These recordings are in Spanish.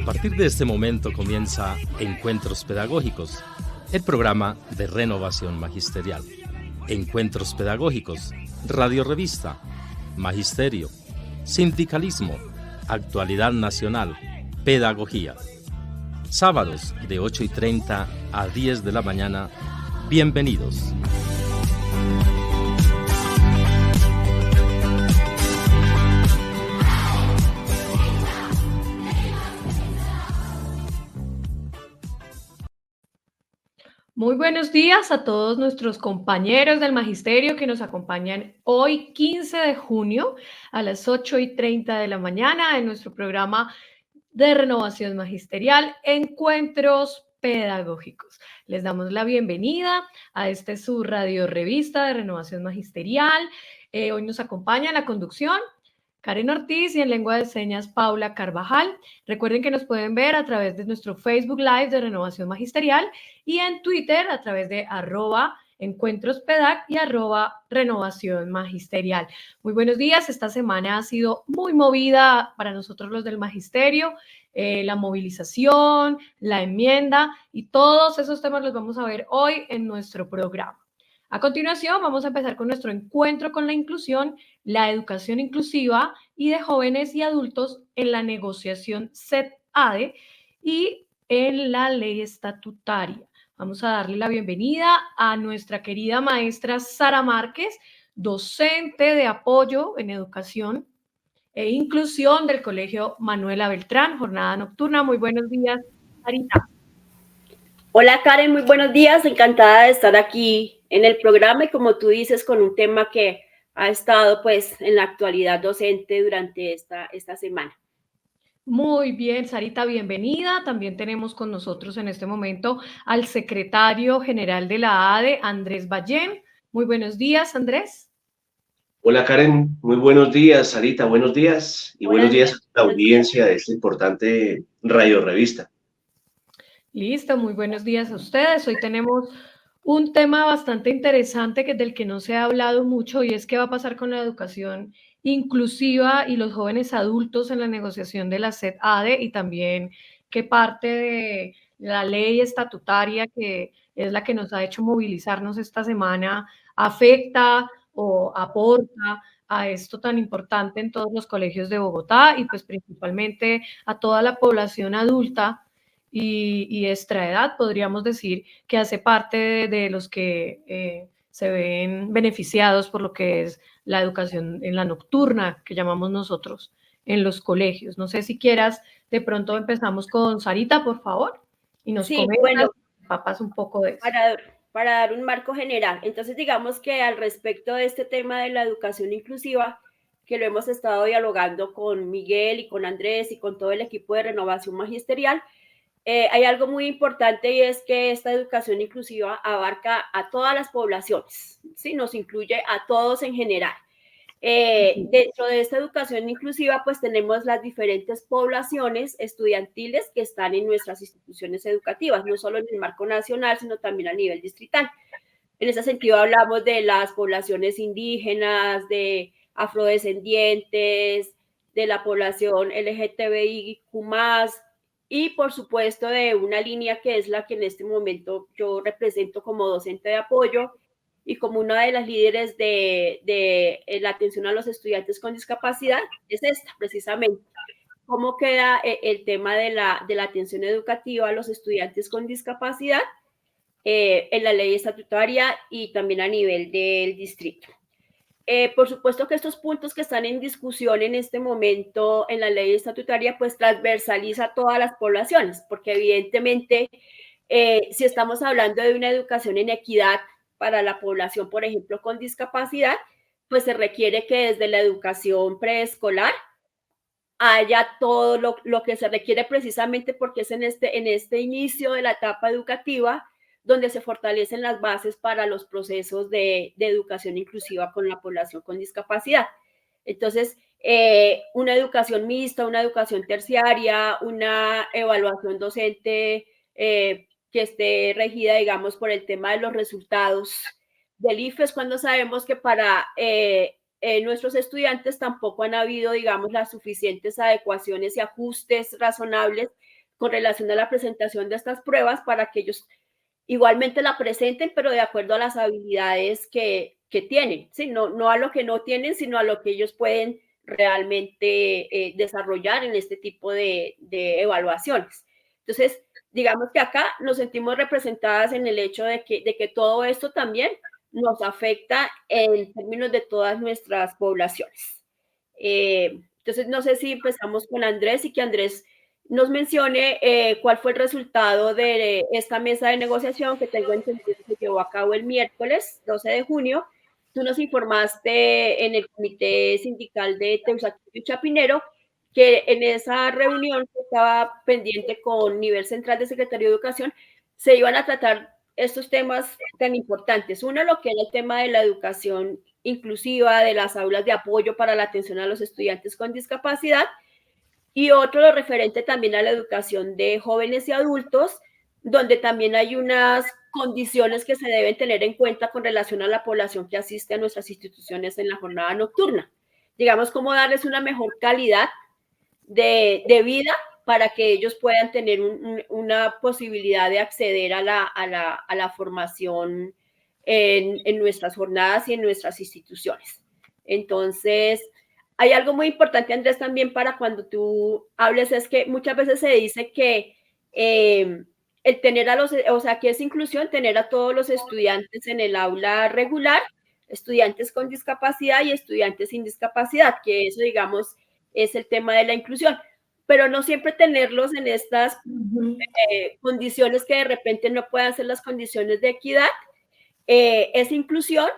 partir de este momento comienza Encuentros Pedagógicos, el programa de renovación magisterial. Encuentros Pedagógicos, Radio Revista, Magisterio, Sindicalismo, Actualidad Nacional, Pedagogía. Sábados de 8:30 a 10 de la mañana. Bienvenidos. Muy buenos días a todos nuestros compañeros del Magisterio que nos acompañan hoy, 15 de junio, a las 8:30 de la mañana en nuestro programa de renovación magisterial, Encuentros Pedagógicos. Les damos la bienvenida a su radio revista de renovación magisterial. Hoy nos acompaña en la conducción Karen Ortiz y en lengua de señas Paula Carvajal. Recuerden que nos pueden ver a través de nuestro Facebook Live de Renovación Magisterial y en Twitter a través de @encuentrospedac y @renovación magisterial. Muy buenos días. Esta semana ha sido muy movida para nosotros los del Magisterio. La movilización, la enmienda y todos esos temas los vamos a ver hoy en nuestro programa. A continuación, vamos a empezar con nuestro encuentro con la inclusión, la educación inclusiva y de jóvenes y adultos en la negociación SET-ADE y en la ley estatutaria. Vamos a darle la bienvenida a nuestra querida maestra Sara Márquez, docente de apoyo en educación e inclusión del Colegio Manuela Beltrán, jornada nocturna. Muy buenos días, Sarita. Hola Karen, muy buenos días, encantada de estar aquí en el programa y como tú dices, con un tema que ha estado pues en la actualidad docente durante esta semana. Muy bien, Sarita, bienvenida. También tenemos con nosotros en este momento al secretario general de la ADE, Andrés Ballén. Muy buenos días, Andrés. Hola Karen, muy buenos días, Sarita, buenos días y buenos días a la audiencia de esta importante radio revista. Listo, muy buenos días a ustedes. Hoy tenemos un tema bastante interesante del que no se ha hablado mucho y es qué va a pasar con la educación inclusiva y los jóvenes adultos en la negociación de la SET-ADE y también qué parte de la ley estatutaria que es la que nos ha hecho movilizarnos esta semana afecta o aporta a esto tan importante en todos los colegios de Bogotá y pues principalmente a toda la población adulta y extra edad, podríamos decir, que hace parte de los que se ven beneficiados por lo que es la educación en la nocturna, que llamamos nosotros, en los colegios. No sé si quieras, de pronto empezamos con Sarita, por favor, y nos comentas, papas, un poco de eso. Para dar un marco general. Entonces, digamos que al respecto de este tema de la educación inclusiva, que lo hemos estado dialogando con Miguel y con Andrés y con todo el equipo de renovación magisterial, hay algo muy importante y es que esta educación inclusiva abarca a todas las poblaciones, ¿sí? Nos incluye a todos en general. Dentro de esta educación inclusiva, pues tenemos las diferentes poblaciones estudiantiles que están en nuestras instituciones educativas, no solo en el marco nacional, sino también a nivel distrital. En ese sentido hablamos de las poblaciones indígenas, de afrodescendientes, de la población LGTBIQ+, y por supuesto de una línea que es la que en este momento yo represento como docente de apoyo y como una de las líderes de la atención a los estudiantes con discapacidad, es esta precisamente. ¿Cómo queda el tema de la atención educativa a los estudiantes con discapacidad en la ley estatutaria y también a nivel del distrito? Por supuesto que estos puntos que están en discusión en este momento en la ley estatutaria, pues transversaliza a todas las poblaciones, porque evidentemente si estamos hablando de una educación en equidad para la población, por ejemplo, con discapacidad, pues se requiere que desde la educación preescolar haya todo lo que se requiere precisamente porque es en este inicio de la etapa educativa donde se fortalecen las bases para los procesos de educación inclusiva con la población con discapacidad. Entonces, una educación mixta, una educación terciaria, una evaluación docente que esté regida, digamos, por el tema de los resultados del IFES, cuando sabemos que para nuestros estudiantes tampoco han habido, digamos, las suficientes adecuaciones y ajustes razonables con relación a la presentación de estas pruebas para que ellos igualmente la presenten, pero de acuerdo a las habilidades que tienen, ¿sí? No a lo que no tienen, sino a lo que ellos pueden realmente desarrollar en este tipo de evaluaciones. Entonces, digamos que acá nos sentimos representadas en el hecho de que todo esto también nos afecta en términos de todas nuestras poblaciones. Entonces, no sé si empezamos con Andrés y que Andrés nos mencione cuál fue el resultado de esta mesa de negociación que tengo entendido que se llevó a cabo el miércoles 12 de junio. Tú nos informaste en el Comité Sindical de Teusaquillo y Chapinero que en esa reunión que estaba pendiente con nivel central de Secretaría de Educación se iban a tratar estos temas tan importantes. Uno, lo que era el tema de la educación inclusiva, de las aulas de apoyo para la atención a los estudiantes con discapacidad, y otro lo referente también a la educación de jóvenes y adultos, donde también hay unas condiciones que se deben tener en cuenta con relación a la población que asiste a nuestras instituciones en la jornada nocturna. Digamos, cómo darles una mejor calidad de vida para que ellos puedan tener una posibilidad de acceder a la formación en nuestras jornadas y en nuestras instituciones. Entonces, hay algo muy importante, Andrés, también para cuando tú hables, es que muchas veces se dice que el tener o sea, que es inclusión, tener a todos los estudiantes en el aula regular, estudiantes con discapacidad y estudiantes sin discapacidad, que eso, digamos, es el tema de la inclusión, pero no siempre tenerlos en estas condiciones que de repente no puedan ser las condiciones de equidad, es inclusión,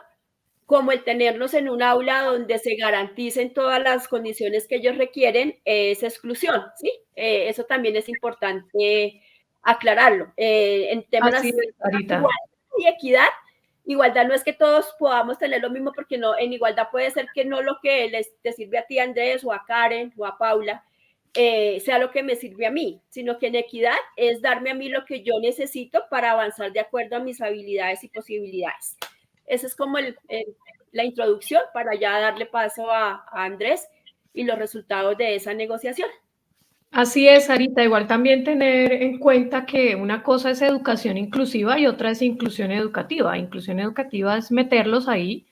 como el tenerlos en un aula donde se garanticen todas las condiciones que ellos requieren, es exclusión, ¿sí? Eso también es importante aclararlo. En temas de igualdad y equidad, igualdad no es que todos podamos tener lo mismo, porque no, en igualdad puede ser que no lo que te sirve a ti, Andrés, o a Karen, o a Paula, sea lo que me sirve a mí, sino que en equidad es darme a mí lo que yo necesito para avanzar de acuerdo a mis habilidades y posibilidades. Esa es como la introducción para ya darle paso a Andrés y los resultados de esa negociación. Así es, Sarita. Igual también tener en cuenta que una cosa es educación inclusiva y otra es inclusión educativa. Inclusión educativa es meterlos ahí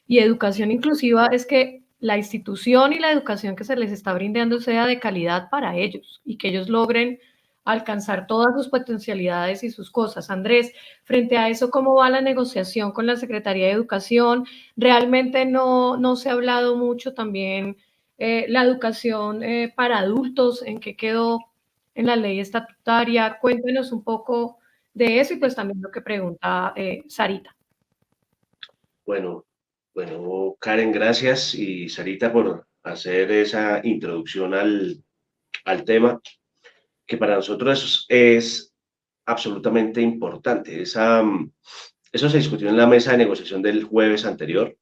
y educación inclusiva es que la institución y la educación que se les está brindando sea de calidad para ellos y que ellos logren alcanzar todas sus potencialidades y sus cosas. Andrés, frente a eso, ¿cómo va la negociación con la Secretaría de Educación? Realmente no se ha hablado mucho también la educación para adultos, ¿en qué quedó en la ley estatutaria? Cuéntenos un poco de eso y pues también lo que pregunta Sarita. Bueno, Karen, gracias, y Sarita por hacer esa introducción al tema, que para nosotros es absolutamente importante. Eso se discutió en la mesa de negociación del jueves anterior.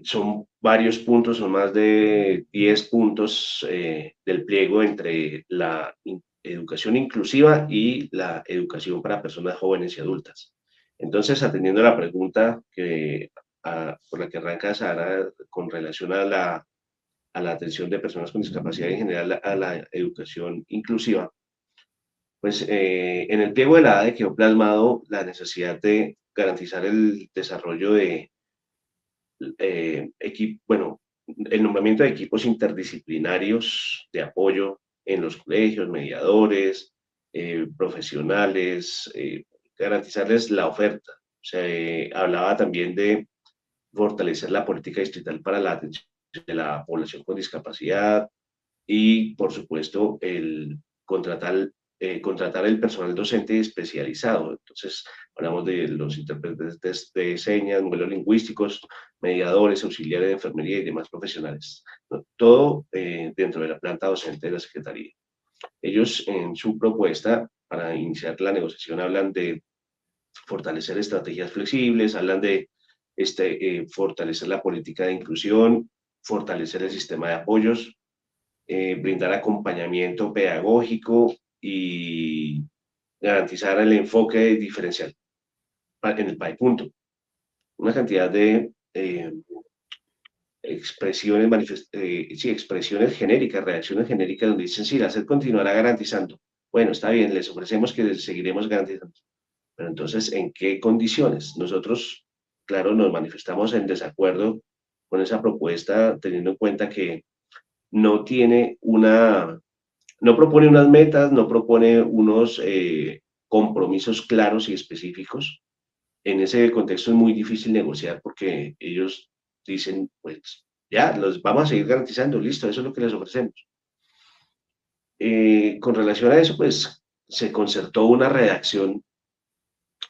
Son varios puntos, son más de 10 puntos del pliego entre la educación inclusiva y la educación para personas jóvenes y adultas. Entonces, atendiendo a la pregunta por la que arranca Sara con relación a la atención de personas con discapacidad y en general a la educación inclusiva, pues en el pliego de la ADE quedó plasmado la necesidad de garantizar el desarrollo de el nombramiento de equipos interdisciplinarios de apoyo en los colegios, mediadores, profesionales, garantizarles la oferta. Se hablaba también de fortalecer la política distrital para la atención de la población con discapacidad y, por supuesto, contratar el personal docente especializado. Entonces, hablamos de los intérpretes de señas, modelos lingüísticos, mediadores, auxiliares de enfermería y demás profesionales. Todo dentro de la planta docente de la Secretaría. Ellos, en su propuesta, para iniciar la negociación, hablan de fortalecer estrategias flexibles, hablan de fortalecer la política de inclusión, fortalecer el sistema de apoyos, brindar acompañamiento pedagógico y garantizar el enfoque diferencial en el PAE. Punto. Una cantidad de expresiones, expresiones genéricas, reacciones genéricas, donde dicen, sí, la SED continuará garantizando. Bueno, está bien, les ofrecemos que seguiremos garantizando. Pero entonces, ¿en qué condiciones? Nosotros, claro, nos manifestamos en desacuerdo con esa propuesta, teniendo en cuenta que no tiene no propone unas metas, no propone unos compromisos claros y específicos. En ese contexto es muy difícil negociar porque ellos dicen, pues ya, los vamos a seguir garantizando, listo, eso es lo que les ofrecemos. Con relación a eso, pues se concertó una redacción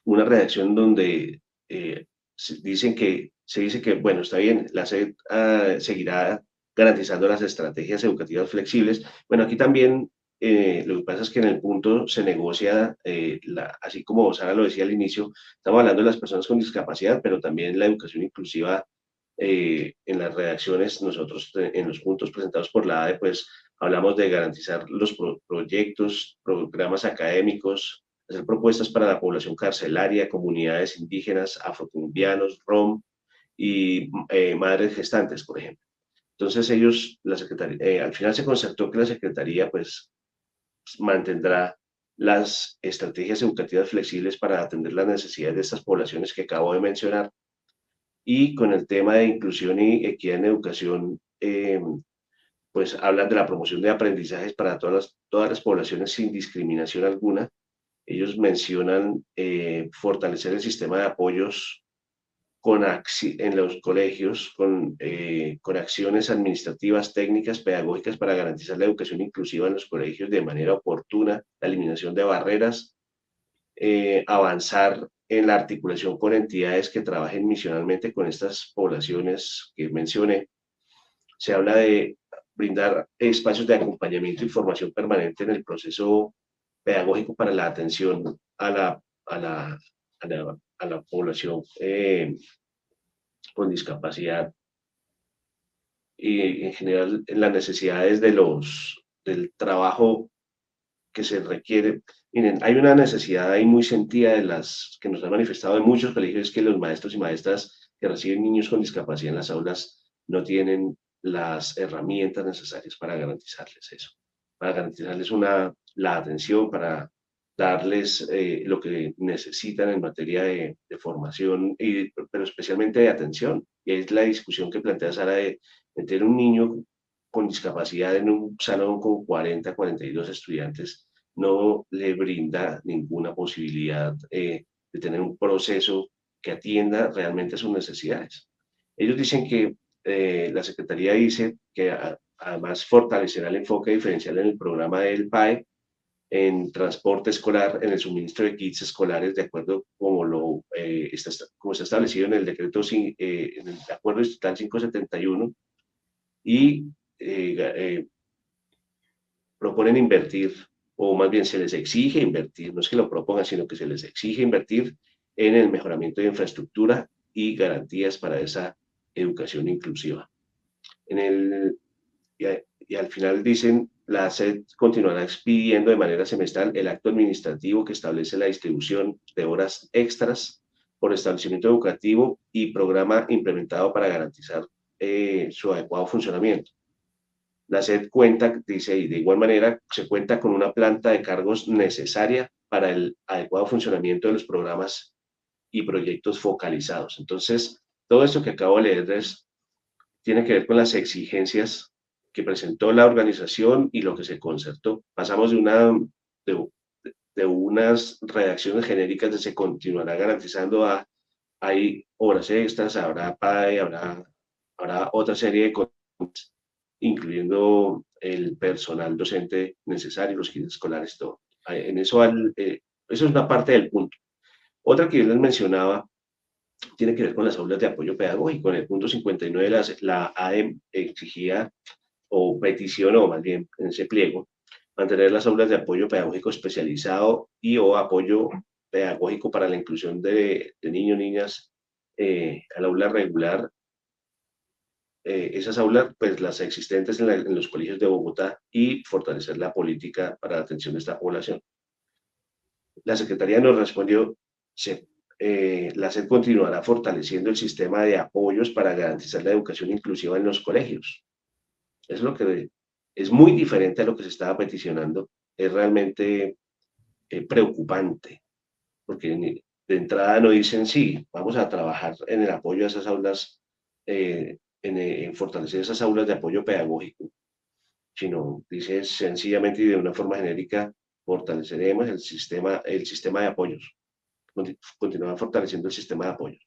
donde se dice que, bueno, está bien, la SED seguirá garantizando las estrategias educativas flexibles. Bueno, aquí también lo que pasa es que en el punto se negocia, así como Sara lo decía al inicio, estamos hablando de las personas con discapacidad, pero también la educación inclusiva. En las redacciones, nosotros en los puntos presentados por la ADE, pues hablamos de garantizar los proyectos, programas académicos, hacer propuestas para la población carcelaria, comunidades indígenas, afrocolombianos, rom y madres gestantes, por ejemplo. Entonces ellos, la Secretaría, al final se concertó que la Secretaría pues mantendrá las estrategias educativas flexibles para atender las necesidades de estas poblaciones que acabo de mencionar. Y con el tema de inclusión y equidad en educación, pues hablan de la promoción de aprendizajes para todas las poblaciones sin discriminación alguna. Ellos mencionan fortalecer el sistema de apoyos en los colegios con acciones administrativas, técnicas, pedagógicas para garantizar la educación inclusiva en los colegios de manera oportuna, la eliminación de barreras, avanzar en la articulación con entidades que trabajen misionalmente con estas poblaciones que mencioné. Se habla de brindar espacios de acompañamiento y formación permanente en el proceso pedagógico para la atención a la población con discapacidad y en general en las necesidades del trabajo que se requiere. Miren, hay una necesidad ahí muy sentida que nos han manifestado en muchos colegios, es que los maestros y maestras que reciben niños con discapacidad en las aulas no tienen las herramientas necesarias para garantizarles eso, para garantizarles la atención, para darles lo que necesitan en materia de formación, pero especialmente de atención. Y es la discusión que plantea Sara de meter un niño con discapacidad en un salón con 40, 42 estudiantes, no le brinda ninguna posibilidad de tener un proceso que atienda realmente sus necesidades. Ellos dicen que la Secretaría dice que además fortalecerá el enfoque diferencial en el programa del PAE, en transporte escolar, en el suministro de kits escolares, de acuerdo como como está establecido en el decreto, en el acuerdo estatal 571, y proponen invertir, o más bien se les exige invertir, no es que lo propongan, sino que se les exige invertir en el mejoramiento de infraestructura y garantías para esa educación inclusiva. Y al final dicen, la SED continuará expidiendo de manera semestral el acto administrativo que establece la distribución de horas extras por establecimiento educativo y programa implementado para garantizar su adecuado funcionamiento. La SED cuenta, dice, y de igual manera se cuenta con una planta de cargos necesaria para el adecuado funcionamiento de los programas y proyectos focalizados. Entonces, todo esto que acabo de leerles tiene que ver con las exigencias que presentó la organización y lo que se concertó. Pasamos de unas redacciones genéricas de se continuará garantizando hay horas extras, habrá PAE, habrá otra serie de cosas, incluyendo el personal docente necesario, los kits escolares, todo. En eso, eso es una parte del punto. Otra que yo les mencionaba tiene que ver con las aulas de apoyo pedagógico. En el punto 59 la ADEM exigía o peticionó, más bien en ese pliego, mantener las aulas de apoyo pedagógico especializado y o apoyo pedagógico para la inclusión de niños, niñas al aula regular. Esas aulas, pues las existentes en los colegios de Bogotá, y fortalecer la política para la atención de esta población. La Secretaría nos respondió, la SED continuará fortaleciendo el sistema de apoyos para garantizar la educación inclusiva en los colegios. Es lo que es muy diferente a lo que se estaba peticionando. Es realmente preocupante, porque de entrada no dicen sí, vamos a trabajar en el apoyo a esas aulas, en fortalecer esas aulas de apoyo pedagógico, sino dice sencillamente y de una forma genérica, fortaleceremos el sistema de apoyos, continuar fortaleciendo el sistema de apoyos.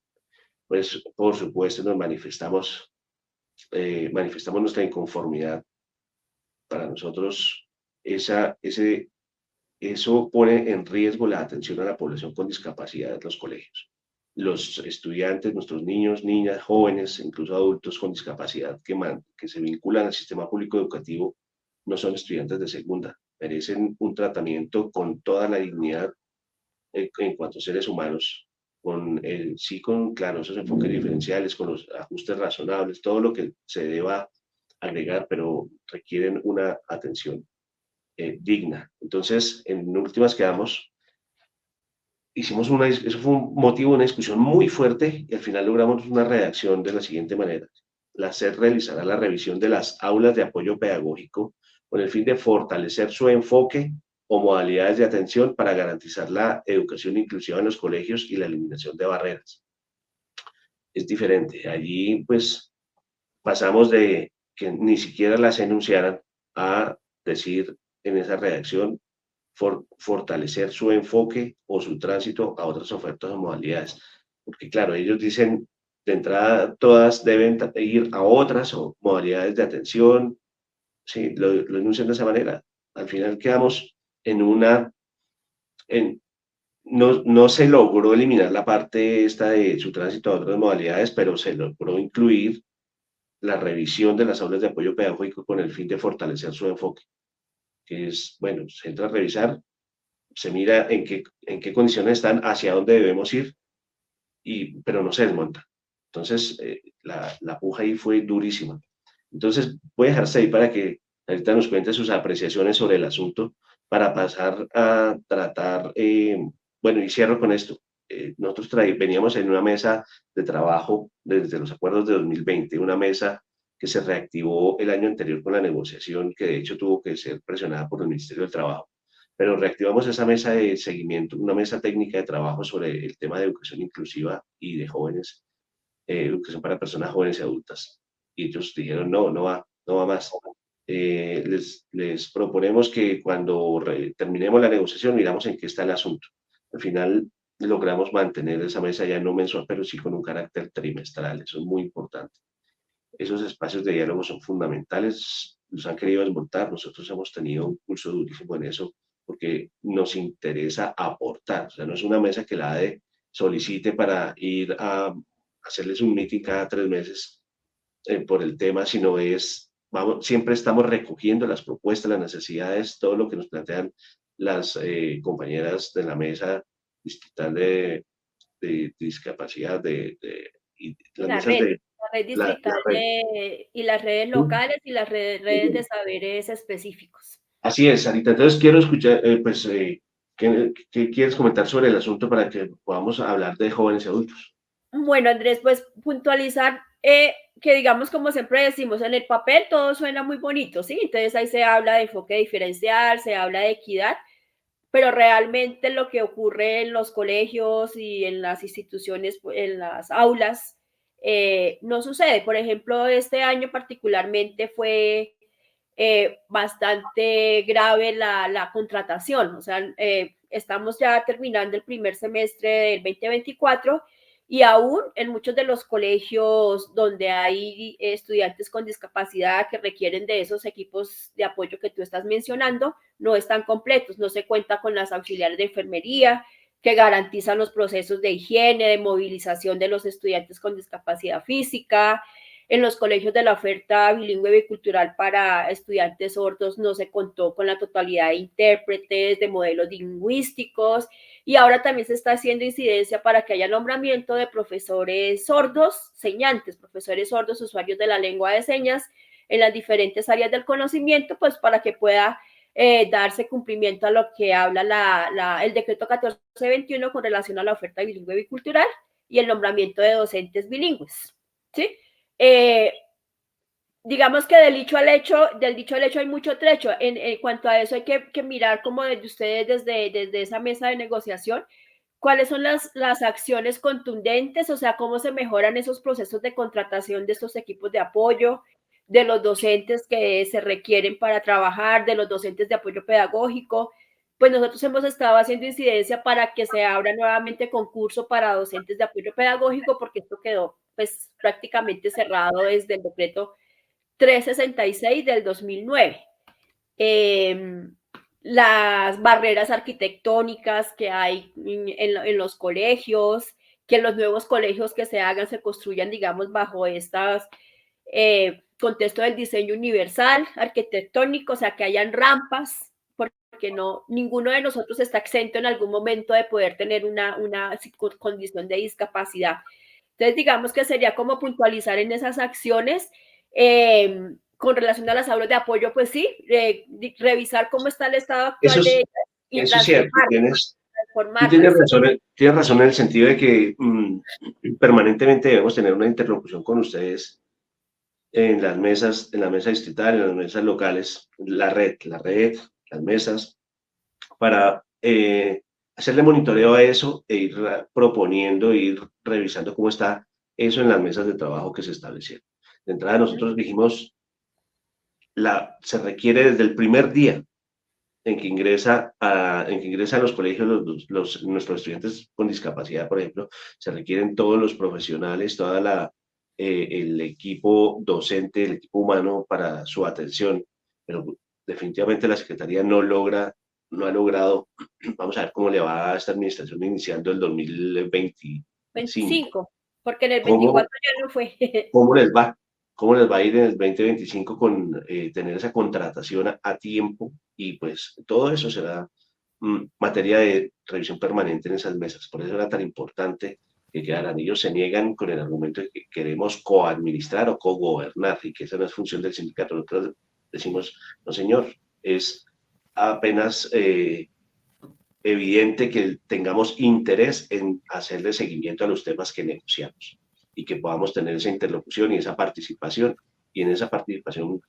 Pues por supuesto nos manifestamos nuestra inconformidad. Para nosotros eso pone en riesgo la atención a la población con discapacidad en los colegios. Los estudiantes, nuestros niños, niñas, jóvenes, incluso adultos con discapacidad que se vinculan al sistema público educativo, no son estudiantes de segunda, merecen un tratamiento con toda la dignidad en cuanto a seres humanos, claro, esos enfoques diferenciales, con los ajustes razonables, todo lo que se deba agregar, pero requieren una atención digna. Entonces, en últimas eso fue un motivo de una discusión muy fuerte y al final logramos una redacción de la siguiente manera. La SED realizará la revisión de las aulas de apoyo pedagógico con el fin de fortalecer su enfoque o modalidades de atención para garantizar la educación inclusiva en los colegios y la eliminación de barreras. Es diferente. Allí, pues, pasamos de que ni siquiera las enunciaran a decir en esa redacción fortalecer su enfoque o su tránsito a otras ofertas o modalidades. Porque claro, ellos dicen de entrada todas deben ir a otras o modalidades de atención, sí, lo enuncian de esa manera. Al final quedamos no se logró eliminar la parte esta de su tránsito a otras modalidades, pero se logró incluir la revisión de las aulas de apoyo pedagógico con el fin de fortalecer su enfoque, que es, bueno, se entra a revisar, se mira en qué condiciones están, hacia dónde debemos ir, pero no se desmonta. Entonces, la puja ahí fue durísima. Entonces, voy a dejarse ahí para que ahorita nos cuente sus apreciaciones sobre el asunto, para pasar a tratar, bueno, y cierro con esto. Nosotros veníamos en una mesa de trabajo desde los acuerdos de 2020, una mesa que se reactivó el año anterior con la negociación, que de hecho tuvo que ser presionada por el Ministerio del Trabajo. Pero reactivamos esa mesa de seguimiento, una mesa técnica de trabajo sobre el tema de educación inclusiva y de jóvenes, educación para personas jóvenes y adultas. Y ellos dijeron, no va más. Les proponemos que cuando terminemos la negociación miramos en qué está el asunto. Al final logramos mantener esa mesa ya no mensual, pero sí con un carácter trimestral. Eso es muy importante. Esos espacios de diálogo son fundamentales. Los han querido desmontar. Nosotros hemos tenido un pulso durísimo en eso porque nos interesa aportar. O sea, no es una mesa que la ADE solicite para ir a hacerles un meeting cada 3 meses por el tema, sino siempre estamos recogiendo las propuestas, las necesidades, todo lo que nos plantean las compañeras de la mesa distrital de discapacidad, y las La mesas red, de la red la distrital red. y las redes locales y las redes de saberes específicos. Así es, Sarita. Entonces quiero escuchar, ¿qué quieres comentar sobre el asunto para que podamos hablar de jóvenes y adultos? Bueno, Andrés, pues puntualizar que digamos, como siempre decimos, en el papel todo suena muy bonito, ¿sí? Entonces ahí se habla de enfoque diferencial, se habla de equidad, pero realmente lo que ocurre en los colegios y en las instituciones, en las aulas, no sucede. Por ejemplo, este año particularmente fue bastante grave la contratación. O sea, estamos ya terminando el primer semestre del 2024 y aún en muchos de los colegios donde hay estudiantes con discapacidad que requieren de esos equipos de apoyo que tú estás mencionando, no están completos, no se cuenta con las auxiliares de enfermería que garantizan los procesos de higiene, de movilización de los estudiantes con discapacidad física. En los colegios de la oferta bilingüe bicultural para estudiantes sordos no se contó con la totalidad de intérpretes, de modelos lingüísticos, y ahora también se está haciendo incidencia para que haya nombramiento de profesores sordos, señantes, profesores sordos, usuarios de la lengua de señas en las diferentes áreas del conocimiento, pues para que pueda darse cumplimiento a lo que habla el decreto 1421 con relación a la oferta bilingüe bicultural y el nombramiento de docentes bilingües, ¿sí? Digamos que del dicho al hecho hay mucho trecho. En cuanto a eso hay que mirar como desde ustedes, desde esa mesa de negociación, cuáles son las acciones contundentes, o sea, cómo se mejoran esos procesos de contratación de estos equipos de apoyo, de los docentes que se requieren para trabajar, de los docentes de apoyo pedagógico. Pues nosotros hemos estado haciendo incidencia para que se abra nuevamente concurso para docentes de apoyo pedagógico, porque esto quedó pues prácticamente cerrado desde el decreto 366 del 2009. Las barreras arquitectónicas que hay en los colegios, que los nuevos colegios que se hagan se construyan, digamos, bajo estas contexto del diseño universal arquitectónico, o sea, que hayan rampas, porque no, ninguno de nosotros está exento en algún momento de poder tener una condición de discapacidad. Entonces, digamos que sería como puntualizar en esas acciones. Con relación a las aulas de apoyo, pues sí, revisar cómo está el estado actual de ellas y eso es cierto, tienes razón en el sentido de que permanentemente debemos tener una interlocución con ustedes en las mesas distritales, en las mesas locales, la red, las mesas, para hacerle monitoreo a eso e ir proponiendo, ir revisando cómo está eso en las mesas de trabajo que se establecieron. De entrada nosotros dijimos, se requiere desde el primer día en que ingresan a los colegios nuestros estudiantes con discapacidad, por ejemplo, se requieren todos los profesionales, el equipo docente, el equipo humano para su atención, pero definitivamente la Secretaría no ha logrado, vamos a ver cómo le va a esta administración iniciando el 2025. Porque en el 24 ya no fue. ¿Cómo les va? ¿Cómo les va a ir en el 2025 con tener esa contratación a tiempo? Y pues todo eso será materia de revisión permanente en esas mesas. Por eso era tan importante que quedaran. Ellos se niegan con el argumento de que queremos coadministrar o cogobernar y que esa no es función del sindicato. Nosotros decimos, no señor, es apenas evidente que tengamos interés en hacerle seguimiento a los temas que negociamos y que podamos tener esa interlocución y esa participación. Y en esa participación,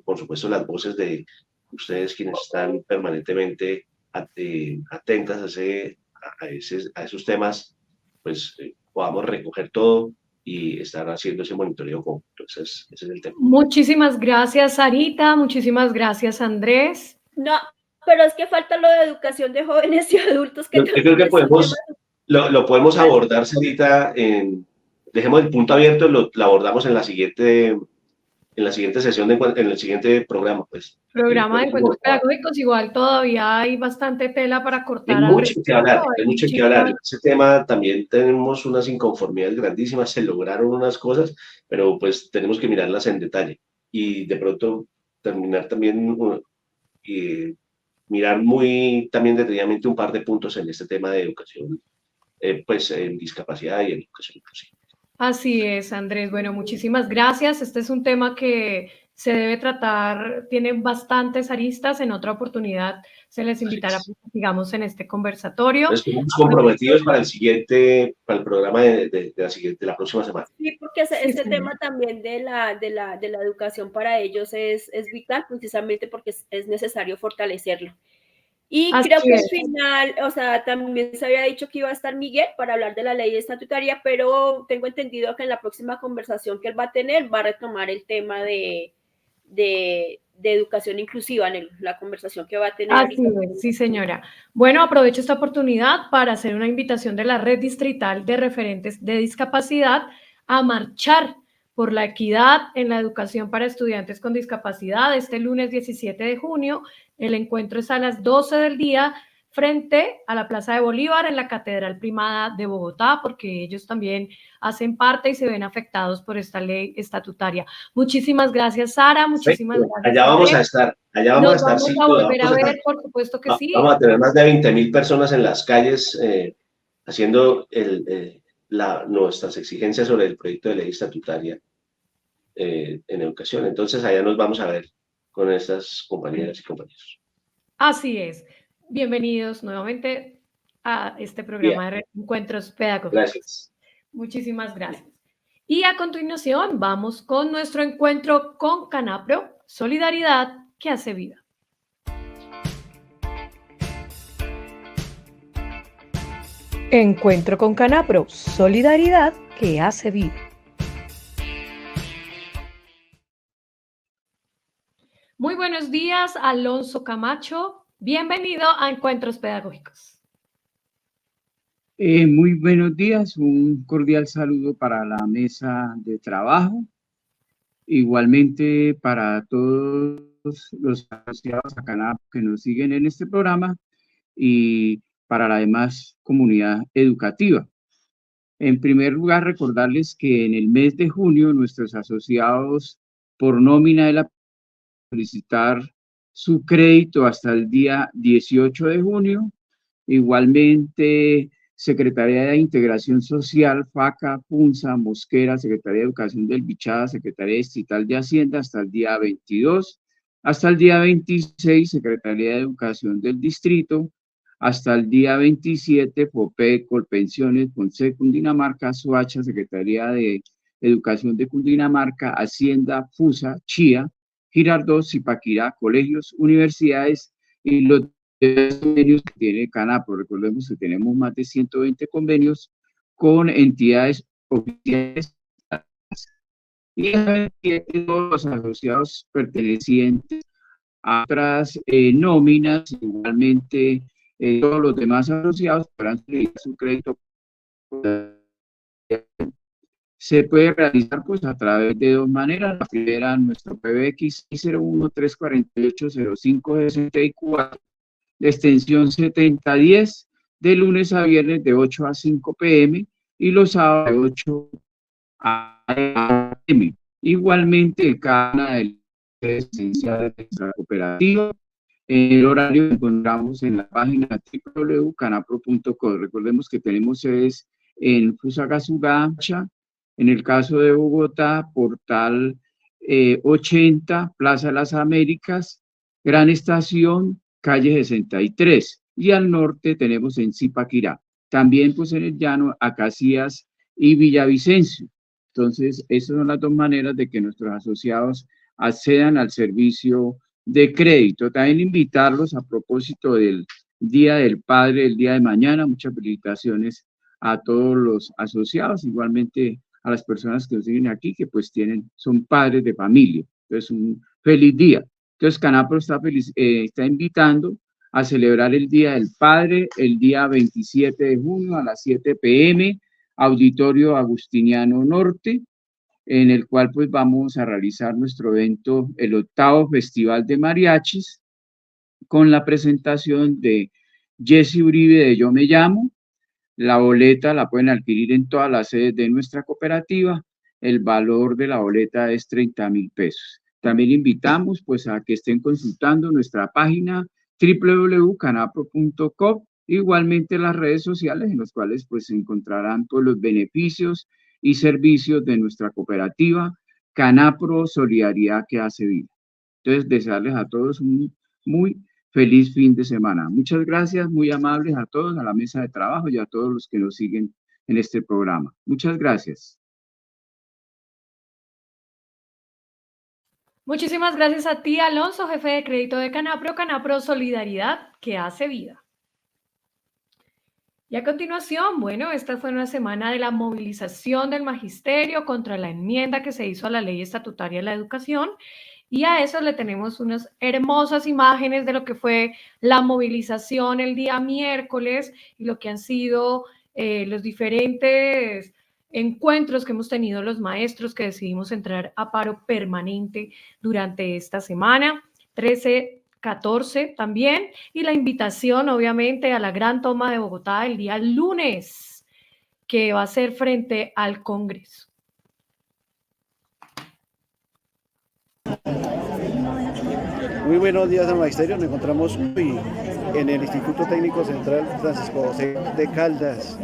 por supuesto, las voces de ustedes quienes están permanentemente atentas a esos temas, pues podamos recoger todo y estar haciendo ese monitoreo conjunto. Ese es el tema. Muchísimas gracias, Sarita. Muchísimas gracias, Andrés. No, pero es que falta lo de educación de jóvenes y adultos. Yo creo que lo podemos abordar, Sarita, dejemos el punto abierto, lo abordamos en la siguiente sesión, en el siguiente programa, pues. Programa de encuentros pedagógicos, igual todavía hay bastante tela para cortar. Hay mucho que hablar. Ese tema también tenemos unas inconformidades grandísimas, se lograron unas cosas, pero pues tenemos que mirarlas en detalle y de pronto terminar también mirar muy también detenidamente un par de puntos en este tema de educación, pues en discapacidad y en educación inclusiva. Así es, Andrés. Bueno, muchísimas gracias. Este es un tema que se debe tratar, tiene bastantes aristas. En otra oportunidad se les invitará, digamos, en este conversatorio. Estamos comprometidos para el programa de la próxima semana. Sí, porque este tema también de la educación para ellos es vital, precisamente porque es necesario fortalecerlo. Y creo que al final, o sea, también se había dicho que iba a estar Miguel para hablar de la ley estatutaria, pero tengo entendido que en la próxima conversación que él va a tener va a retomar el tema de educación inclusiva en la conversación que va a tener. Así es, sí, señora. Bueno, aprovecho esta oportunidad para hacer una invitación de la Red Distrital de Referentes de Discapacidad a marchar por la equidad en la educación para estudiantes con discapacidad. Este lunes 17 de junio, el encuentro es a las 12 del día frente a la Plaza de Bolívar en la Catedral Primada de Bogotá, porque ellos también hacen parte y se ven afectados por esta ley estatutaria. Muchísimas gracias, Sara. Muchísimas gracias. Allá vamos a estar. Allá vamos a estar. Vamos a volver a ver, por supuesto que sí. Vamos a tener más de 20.000 personas en las calles haciendo nuestras exigencias sobre el proyecto de ley estatutaria en educación. Entonces allá nos vamos a ver. con estas compañeras y compañeros. Así es. Bienvenidos nuevamente a este programa de encuentros pedagógicos. Gracias. Muchísimas gracias. Y a continuación vamos con nuestro encuentro con Canapro, Solidaridad que hace vida. Encuentro con Canapro, Solidaridad que hace vida. Muy buenos días, Alonso Camacho. Bienvenido a Encuentros Pedagógicos. Muy buenos días, un cordial saludo para la mesa de trabajo, igualmente para todos los asociados a Canapro que nos siguen en este programa y para la demás comunidad educativa. En primer lugar, recordarles que en el mes de junio nuestros asociados por nómina de la solicitar su crédito hasta el día 18 de junio. Igualmente, Secretaría de Integración Social, FACA, PUNSA, Mosquera, Secretaría de Educación del Bichada, Secretaría Distrital de Hacienda hasta el día 22. Hasta el día 26, Secretaría de Educación del Distrito. Hasta el día 27, FOPE, Colpensiones, Fonseca, Cundinamarca, Soacha, Secretaría de Educación de Cundinamarca, Hacienda, FUSA, Chía, Girardot, Zipaquirá, colegios, universidades y los convenios que tiene Canapro. Recordemos que tenemos más de 120 convenios con entidades oficiales y todos los asociados pertenecientes a otras nóminas, igualmente todos los demás asociados podrán solicitar su crédito. Se puede realizar pues a través de dos maneras. La primera, nuestro PBX 01-348-0564, de extensión 7010, de lunes a viernes de 8 a 5 p.m. y los sábados de 8 a p.m. Igualmente, cada una de las esenciales de nuestra cooperativa. El horario lo encontramos en la página www.canapro.co. Recordemos que tenemos sedes en Fusagasugá, en el caso de Bogotá, Portal 80, Plaza de las Américas, Gran Estación, calle 63. Y al norte tenemos en Zipaquirá. También pues en el llano, Acacias y Villavicencio. Entonces, esas son las dos maneras de que nuestros asociados accedan al servicio de crédito. También invitarlos a propósito del Día del Padre, el día de mañana. Muchas felicitaciones a todos los asociados, igualmente a las personas que nos siguen aquí, que pues son padres de familia. Entonces, un feliz día. Entonces, Canapro está invitando a celebrar el Día del Padre el día 27 de junio a las 7 p.m., Auditorio Agustiniano Norte, en el cual pues vamos a realizar nuestro evento, el 8º Festival de Mariachis, con la presentación de Jesse Uribe de Yo Me Llamo. La boleta la pueden adquirir en todas las sedes de nuestra cooperativa. El valor de la boleta es 30.000 pesos. También invitamos pues a que estén consultando nuestra página www.canapro.com, igualmente las redes sociales en las cuales pues encontrarán pues los beneficios y servicios de nuestra cooperativa Canapro Solidaridad que hace vida. Entonces, desearles a todos un muy feliz fin de semana. Muchas gracias, muy amables a todos, a la mesa de trabajo y a todos los que nos siguen en este programa. Muchas gracias. Muchísimas gracias a ti, Alonso, jefe de crédito de Canapro, Canapro Solidaridad que hace vida. Y a continuación, bueno, esta fue una semana de la movilización del magisterio contra la enmienda que se hizo a la Ley Estatutaria de la Educación. Y a eso le tenemos unas hermosas imágenes de lo que fue la movilización el día miércoles y lo que han sido los diferentes encuentros que hemos tenido los maestros que decidimos entrar a paro permanente durante esta semana, 13-14 también, y la invitación obviamente a la gran toma de Bogotá el día lunes, que va a ser frente al Congreso. Muy buenos días al magisterio. Nos encontramos hoy en el Instituto Técnico Central Francisco José de Caldas.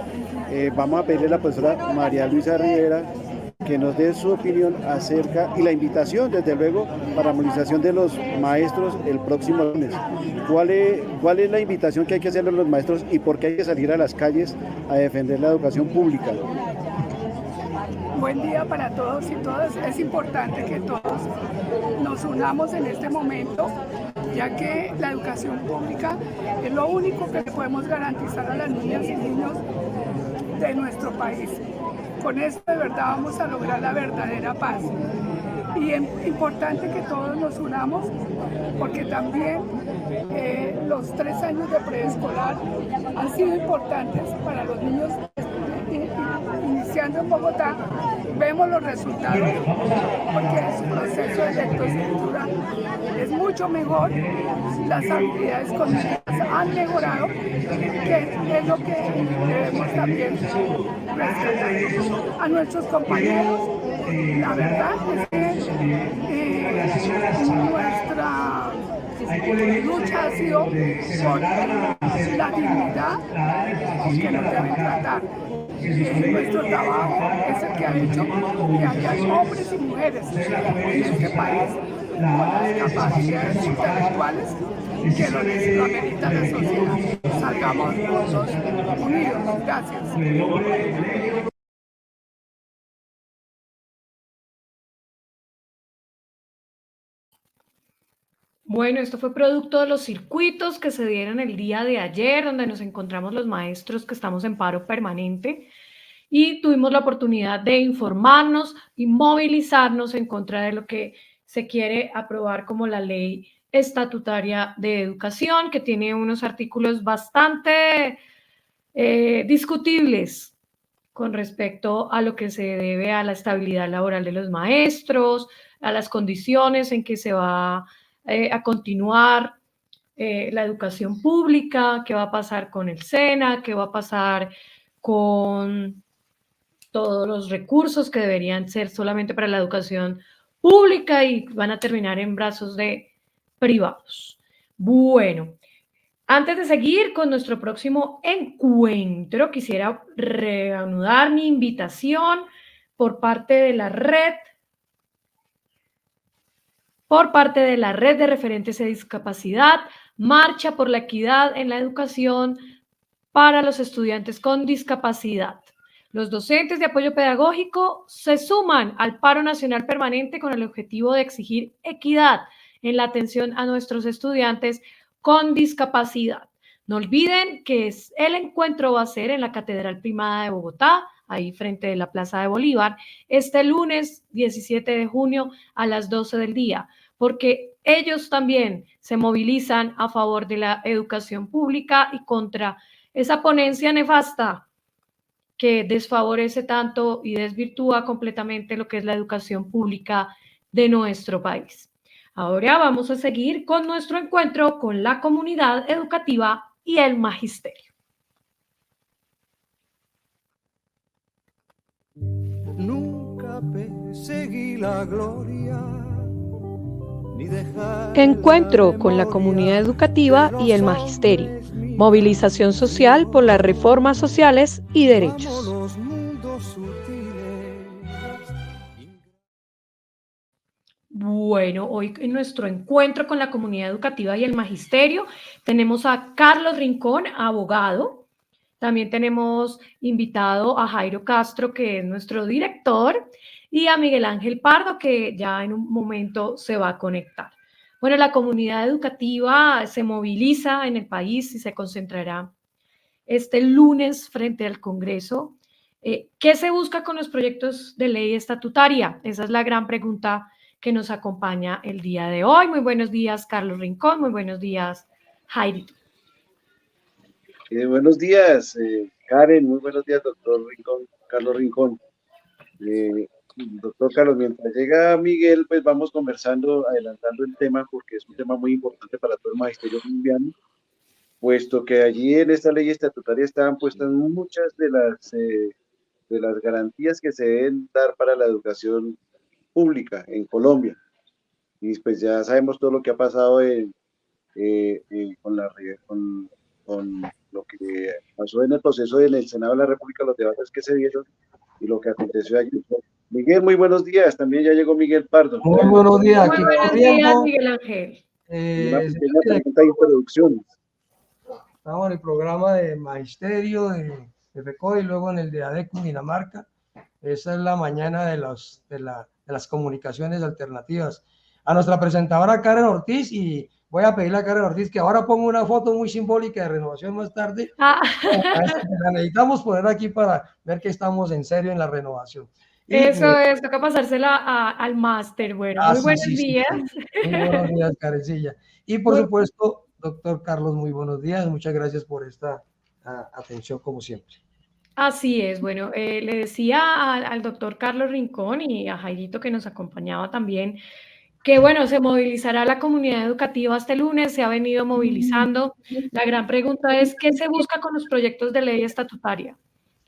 Vamos a pedirle a la profesora María Luisa Rivera que nos dé su opinión acerca y la invitación, desde luego, para la movilización de los maestros el próximo lunes. ¿Cuál es la invitación que hay que hacerle a los maestros y por qué hay que salir a las calles a defender la educación pública? Buen día para todos y todas. Es importante que todos nos unamos en este momento, ya que la educación pública es lo único que le podemos garantizar a las niñas y niños de nuestro país. Con esto de verdad vamos a lograr la verdadera paz. Y es importante que todos nos unamos, porque también los 3 años de preescolar han sido importantes para los niños. Iniciando en Bogotá, vemos los resultados, porque su proceso de lectoescritura es mucho mejor, las habilidades cognitivas han mejorado, que es lo que debemos también rescatar. A nuestros compañeros, la verdad es que nuestra lucha ha sido por la dignidad que nos deben tratar. Nuestro trabajo es el que ha hecho que haya hombres y mujeres en este país con las capacidades intelectuales que lo amerita la sociedad. Salgamos todos unidos. Gracias. Bueno, esto fue producto de los circuitos que se dieron el día de ayer, donde nos encontramos los maestros que estamos en paro permanente y tuvimos la oportunidad de informarnos y movilizarnos en contra de lo que se quiere aprobar como la ley estatutaria de educación, que tiene unos artículos bastante discutibles con respecto a lo que se debe a la estabilidad laboral de los maestros, a las condiciones en que se va a continuar la educación pública, qué va a pasar con el SENA, qué va a pasar con todos los recursos que deberían ser solamente para la educación pública y van a terminar en brazos de privados. Bueno, antes de seguir con nuestro próximo encuentro, quisiera reanudar mi invitación por parte de la red de referentes de discapacidad, Marcha por la Equidad en la Educación para los estudiantes con discapacidad. Los docentes de apoyo pedagógico se suman al paro nacional permanente con el objetivo de exigir equidad en la atención a nuestros estudiantes con discapacidad. No olviden que el encuentro va a ser en la Catedral Primada de Bogotá, ahí frente de la Plaza de Bolívar, este lunes 17 de junio a las 12 del día, porque ellos también se movilizan a favor de la educación pública y contra esa ponencia nefasta que desfavorece tanto y desvirtúa completamente lo que es la educación pública de nuestro país. Ahora vamos a seguir con nuestro encuentro con la comunidad educativa y el magisterio. Nunca perseguí la gloria. Encuentro con la comunidad educativa y el magisterio. Movilización social por las reformas sociales y derechos. Bueno, hoy en nuestro encuentro con la comunidad educativa y el magisterio tenemos a Carlos Rincón, abogado. También tenemos invitado a Jairo Castro, que es nuestro director, y a Miguel Ángel Pardo, que ya en un momento se va a conectar. Bueno, la comunidad educativa se moviliza en el país y se concentrará este lunes frente al Congreso. ¿Qué se busca con los proyectos de ley estatutaria? Esa es la gran pregunta que nos acompaña el día de hoy. Muy buenos días, Carlos Rincón. Muy buenos días, Jairo. Buenos días, Karen. Muy buenos días, doctor Rincón, Carlos Rincón. Doctor Carlos, mientras llega Miguel, pues vamos conversando, adelantando el tema, porque es un tema muy importante para todo el magisterio colombiano, puesto que allí en esta ley estatutaria estaban puestas muchas de las garantías que se deben dar para la educación pública en Colombia. Y pues ya sabemos todo lo que ha pasado con lo que pasó en el proceso en el Senado de la República, los debates que se dieron, y lo que aconteció allí. Miguel, muy buenos días. También ya llegó Miguel Pardo. Muy buenos días. Muy Aquí buenos días, Miguel Ángel. Una pequeña pregunta de introducción. Estamos en el programa de Magisterio de FECODE y luego en el de ADECO Dinamarca. Esa es la mañana de las comunicaciones alternativas. A nuestra presentadora Karen Ortiz, y voy a pedirle a Karen Ortiz que ahora ponga una foto muy simbólica de Renovación más tarde. La necesitamos poner aquí para ver que estamos en serio en la renovación. Y, eso es, toca pasársela al máster. Bueno, muy buenos días. Sí. Muy buenos días, Karencilla. Y por supuesto, doctor Carlos, muy buenos días. Muchas gracias por esta atención, como siempre. Así es, bueno, le decía al doctor Carlos Rincón y a Jairito, que nos acompañaba también, que bueno, se movilizará la comunidad educativa este lunes, se ha venido movilizando. La gran pregunta es, ¿qué se busca con los proyectos de ley estatutaria?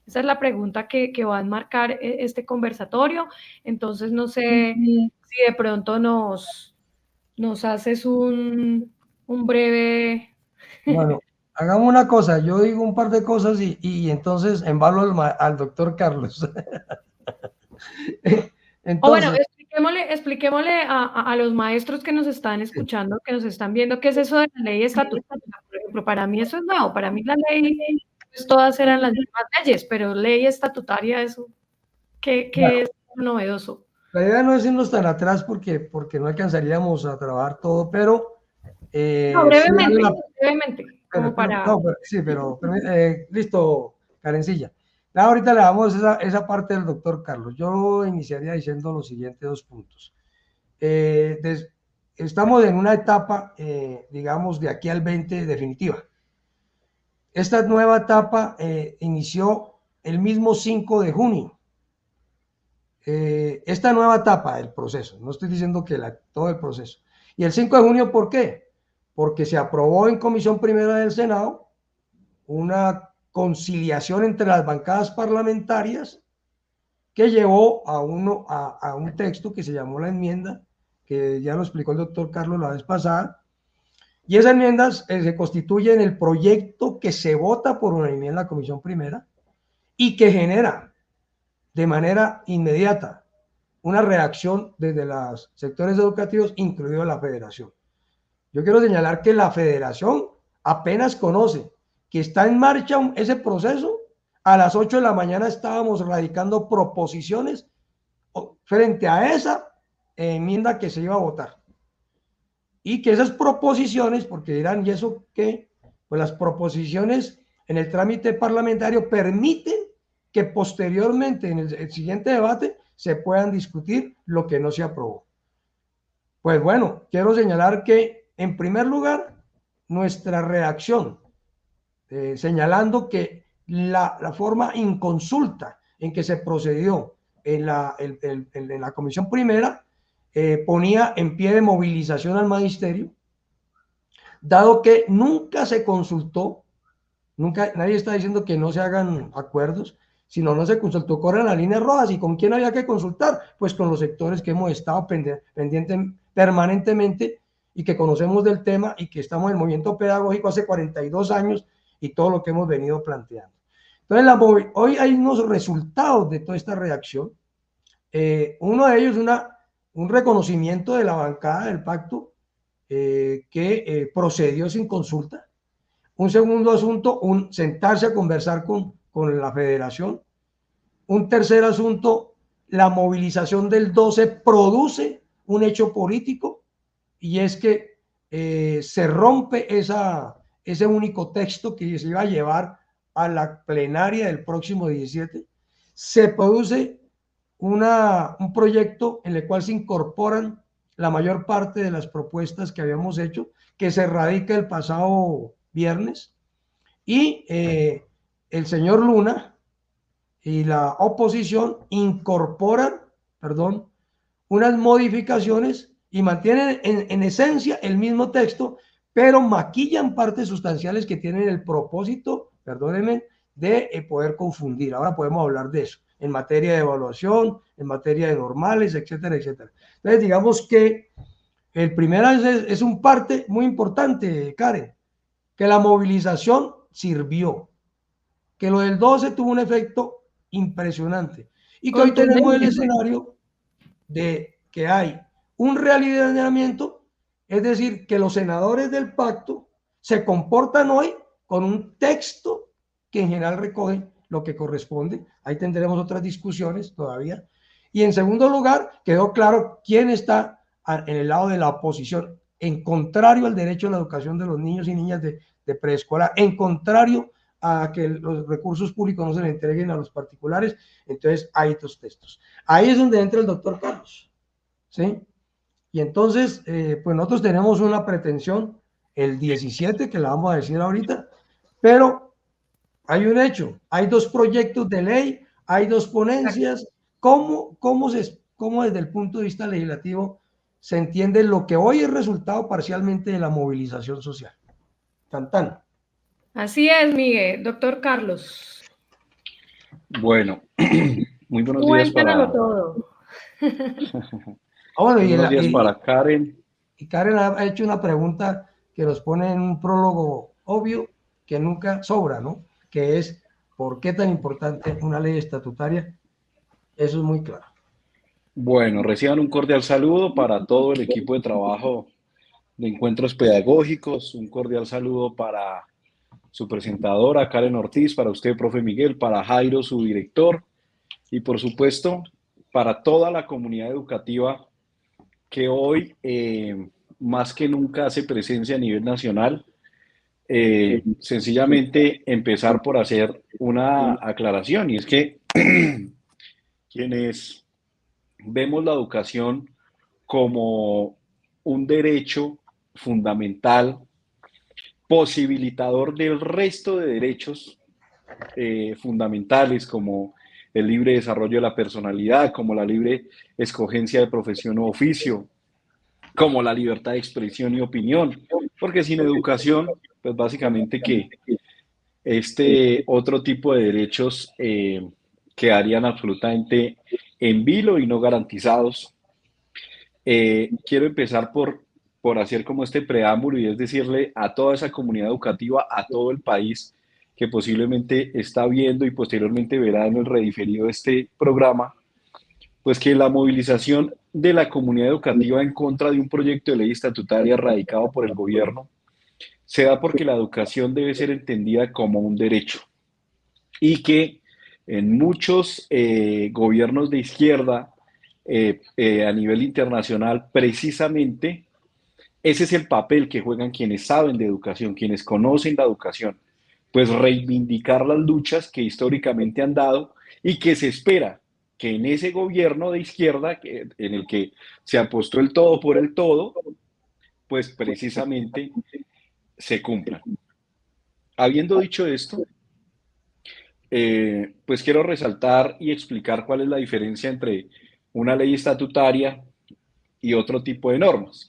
Esa es la pregunta que va a enmarcar este conversatorio. Entonces, no sé si de pronto nos haces un breve... Bueno, hagamos una cosa, yo digo un par de cosas y entonces embalo al doctor Carlos. Entonces, bueno, expliquémosle a los maestros que nos están escuchando, que nos están viendo, ¿qué es eso de la ley estatutaria? Por ejemplo, para mí eso es nuevo, para mí la ley, pues todas eran las mismas leyes, pero ley estatutaria, eso, ¿qué es novedoso? La idea no es irnos tan atrás porque no alcanzaríamos a trabajar todo, pero... no, brevemente, como para... listo, Karencilla. Ahorita le damos esa parte del doctor Carlos. Yo iniciaría diciendo los siguientes 2 puntos. Estamos en una etapa, digamos, de aquí al 20 definitiva. Esta nueva etapa inició el mismo 5 de junio. Esta nueva etapa del proceso, no estoy diciendo que todo el proceso. Y el 5 de junio, ¿por qué? Porque se aprobó en Comisión Primera del Senado una conciliación entre las bancadas parlamentarias que llevó a un texto que se llamó la enmienda, que ya lo explicó el doctor Carlos la vez pasada, y esa enmienda se constituye en el proyecto que se vota por unanimidad en la Comisión Primera y que genera de manera inmediata una reacción desde los sectores educativos, incluido la federación. Yo quiero señalar que la federación apenas conoce que está en marcha ese proceso. A las 8 de la mañana estábamos radicando proposiciones frente a esa enmienda que se iba a votar. Y que esas proposiciones, porque dirán, ¿y eso qué? Pues las proposiciones en el trámite parlamentario permiten que posteriormente en el siguiente debate se puedan discutir lo que no se aprobó. Pues bueno, quiero señalar que en primer lugar, nuestra reacción, señalando que la forma inconsulta en que se procedió en la Comisión Primera ponía en pie de movilización al magisterio, dado que nunca se consultó, nadie está diciendo que no se hagan acuerdos, sino no se consultó cuáles eran las líneas rojas y con quién había que consultar, pues con los sectores que hemos estado pendientes permanentemente y que conocemos del tema y que estamos en el movimiento pedagógico hace 42 años y todo lo que hemos venido planteando. Entonces, hoy hay unos resultados de toda esta reacción. Uno de ellos es un reconocimiento de la bancada del pacto que procedió sin consulta. Un segundo asunto, sentarse a conversar con la federación. Un tercer asunto, la movilización del 12 produce un hecho político, y es que se rompe ese único texto que se iba a llevar a la plenaria del próximo 17. Se produce un proyecto en el cual se incorporan la mayor parte de las propuestas que habíamos hecho, que se radica el pasado viernes, y el señor Luna y la oposición incorporan, unas modificaciones y mantienen en esencia el mismo texto, pero maquillan partes sustanciales que tienen el propósito, perdónenme, de poder confundir. Ahora podemos hablar de eso, en materia de evaluación, en materia de normales, etcétera, etcétera. Entonces, digamos que el primero es un parte muy importante, Karen, que la movilización sirvió, que lo del 12 tuvo un efecto impresionante. Y que hoy tenemos el escenario de que hay un realineamiento, es decir, que los senadores del pacto se comportan hoy con un texto que en general recoge lo que corresponde. Ahí tendremos otras discusiones todavía. Y en segundo lugar, quedó claro quién está en el lado de la oposición, en contrario al derecho a la educación de los niños y niñas de preescolar, en contrario a que los recursos públicos no se le entreguen a los particulares. Entonces hay dos textos. Ahí es donde entra el doctor Carlos, ¿sí? Y entonces, pues nosotros tenemos una pretensión el 17, que la vamos a decir ahorita, pero hay un hecho, hay dos proyectos de ley, hay dos ponencias. ¿Cómo desde el punto de vista legislativo se entiende lo que hoy es resultado parcialmente de la movilización social? Tan. Así es, Miguel. Doctor Carlos. Bueno, muy buenos días Cuéntanoslo todo. Bueno, buenos días para Karen. Y Karen ha hecho una pregunta que nos pone en un prólogo obvio que nunca sobra, ¿no? Que es, ¿por qué tan importante una ley estatutaria? Eso es muy claro. Bueno, reciban un cordial saludo para todo el equipo de trabajo de Encuentros Pedagógicos, un cordial saludo para su presentadora, Karen Ortiz, para usted, profe Miguel, para Jairo, su director, y por supuesto, para toda la comunidad educativa que hoy, más que nunca, hace presencia a nivel nacional. Sencillamente empezar por hacer una aclaración, y es que quienes vemos la educación como un derecho fundamental, posibilitador del resto de derechos fundamentales, como el libre desarrollo de la personalidad, como la libre escogencia de profesión o oficio, como la libertad de expresión y opinión, porque sin educación, pues básicamente que este otro tipo de derechos quedarían absolutamente en vilo y no garantizados. Quiero empezar por hacer como este preámbulo, y es decirle a toda esa comunidad educativa, a todo el país que posiblemente está viendo y posteriormente verá en el rediferido de este programa, pues que la movilización de la comunidad educativa en contra de un proyecto de ley estatutaria radicado por el gobierno se da porque la educación debe ser entendida como un derecho, y que en muchos gobiernos de izquierda a nivel internacional, precisamente ese es el papel que juegan quienes saben de educación, quienes conocen la educación, pues reivindicar las luchas que históricamente han dado y que se espera que en ese gobierno de izquierda en el que se apostó el todo por el todo, pues precisamente se cumplan. Habiendo dicho esto, pues quiero resaltar y explicar cuál es la diferencia entre una ley estatutaria y otro tipo de normas.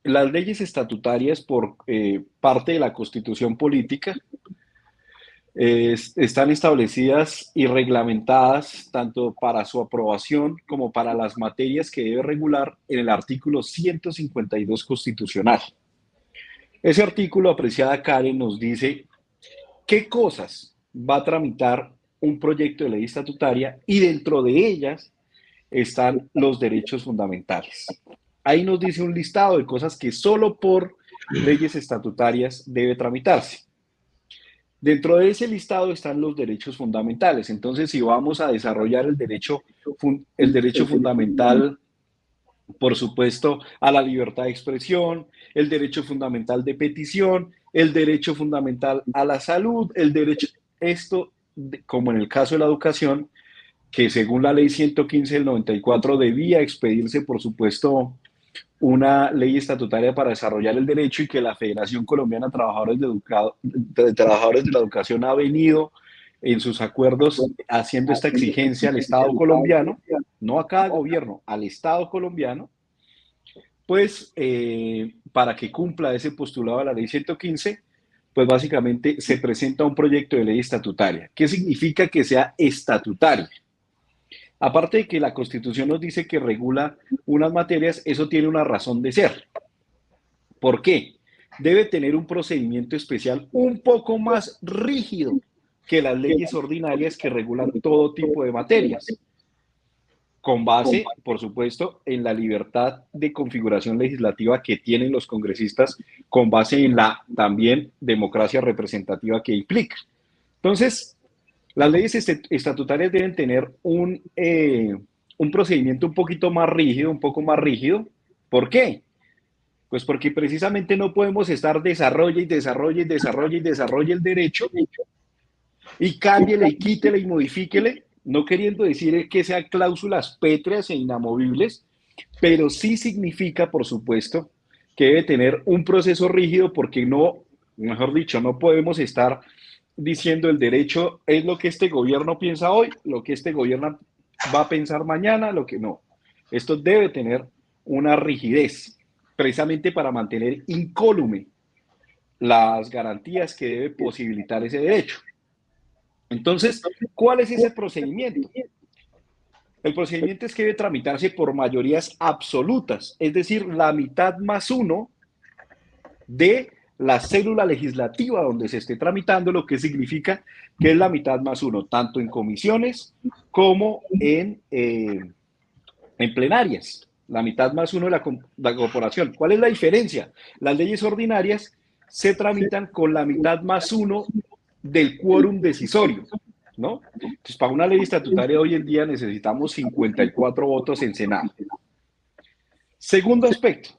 Las leyes estatutarias, por parte de la Constitución Política, están establecidas y reglamentadas tanto para su aprobación como para las materias que debe regular en el artículo 152 constitucional. Ese artículo, apreciada Karen, nos dice qué cosas va a tramitar un proyecto de ley estatutaria, y dentro de ellas están los derechos fundamentales. Ahí nos dice un listado de cosas que solo por leyes estatutarias debe tramitarse. Dentro de ese listado están los derechos fundamentales. Entonces, si vamos a desarrollar el derecho fundamental, por supuesto, a la libertad de expresión, el derecho fundamental de petición, el derecho fundamental a la salud, el derecho, esto, como en el caso de la educación, que según la ley 115 del 94 debía expedirse, por supuesto, una ley estatutaria para desarrollar el derecho, y que la Federación Colombiana de Trabajadores de la Educación ha venido en sus acuerdos haciendo esta exigencia al Estado colombiano, no a cada gobierno, al Estado colombiano, pues para que cumpla ese postulado de la ley 115, pues básicamente se presenta un proyecto de ley estatutaria. ¿Qué significa que sea estatutaria? Aparte de que la Constitución nos dice que regula unas materias, eso tiene una razón de ser. ¿Por qué? Debe tener un procedimiento especial un poco más rígido que las leyes ordinarias que regulan todo tipo de materias, con base, por supuesto, en la libertad de configuración legislativa que tienen los congresistas, con base en la también democracia representativa que implica. Entonces, las leyes estatutarias deben tener un procedimiento un poquito más rígido, un poco más rígido. ¿Por qué? Pues porque precisamente no podemos estar desarrolle el derecho y cámbiele y quítele y modifíquele, no queriendo decir que sean cláusulas pétreas e inamovibles, pero sí significa, por supuesto, que debe tener un proceso rígido, porque no, mejor dicho, no podemos estar diciendo el derecho es lo que este gobierno piensa hoy, lo que este gobierno va a pensar mañana, lo que no. Esto debe tener una rigidez, precisamente para mantener incólume las garantías que debe posibilitar ese derecho. Entonces, ¿cuál es ese procedimiento? El procedimiento es que debe tramitarse por mayorías absolutas, es decir, la mitad más uno de la célula legislativa donde se esté tramitando, lo que significa que es la mitad más uno, tanto en comisiones como en plenarias, la mitad más uno de la corporación. ¿Cuál es la diferencia? Las leyes ordinarias se tramitan con la mitad más uno del quórum decisorio, ¿no? Entonces, para una ley estatutaria hoy en día necesitamos 54 votos en Senado. Segundo aspecto,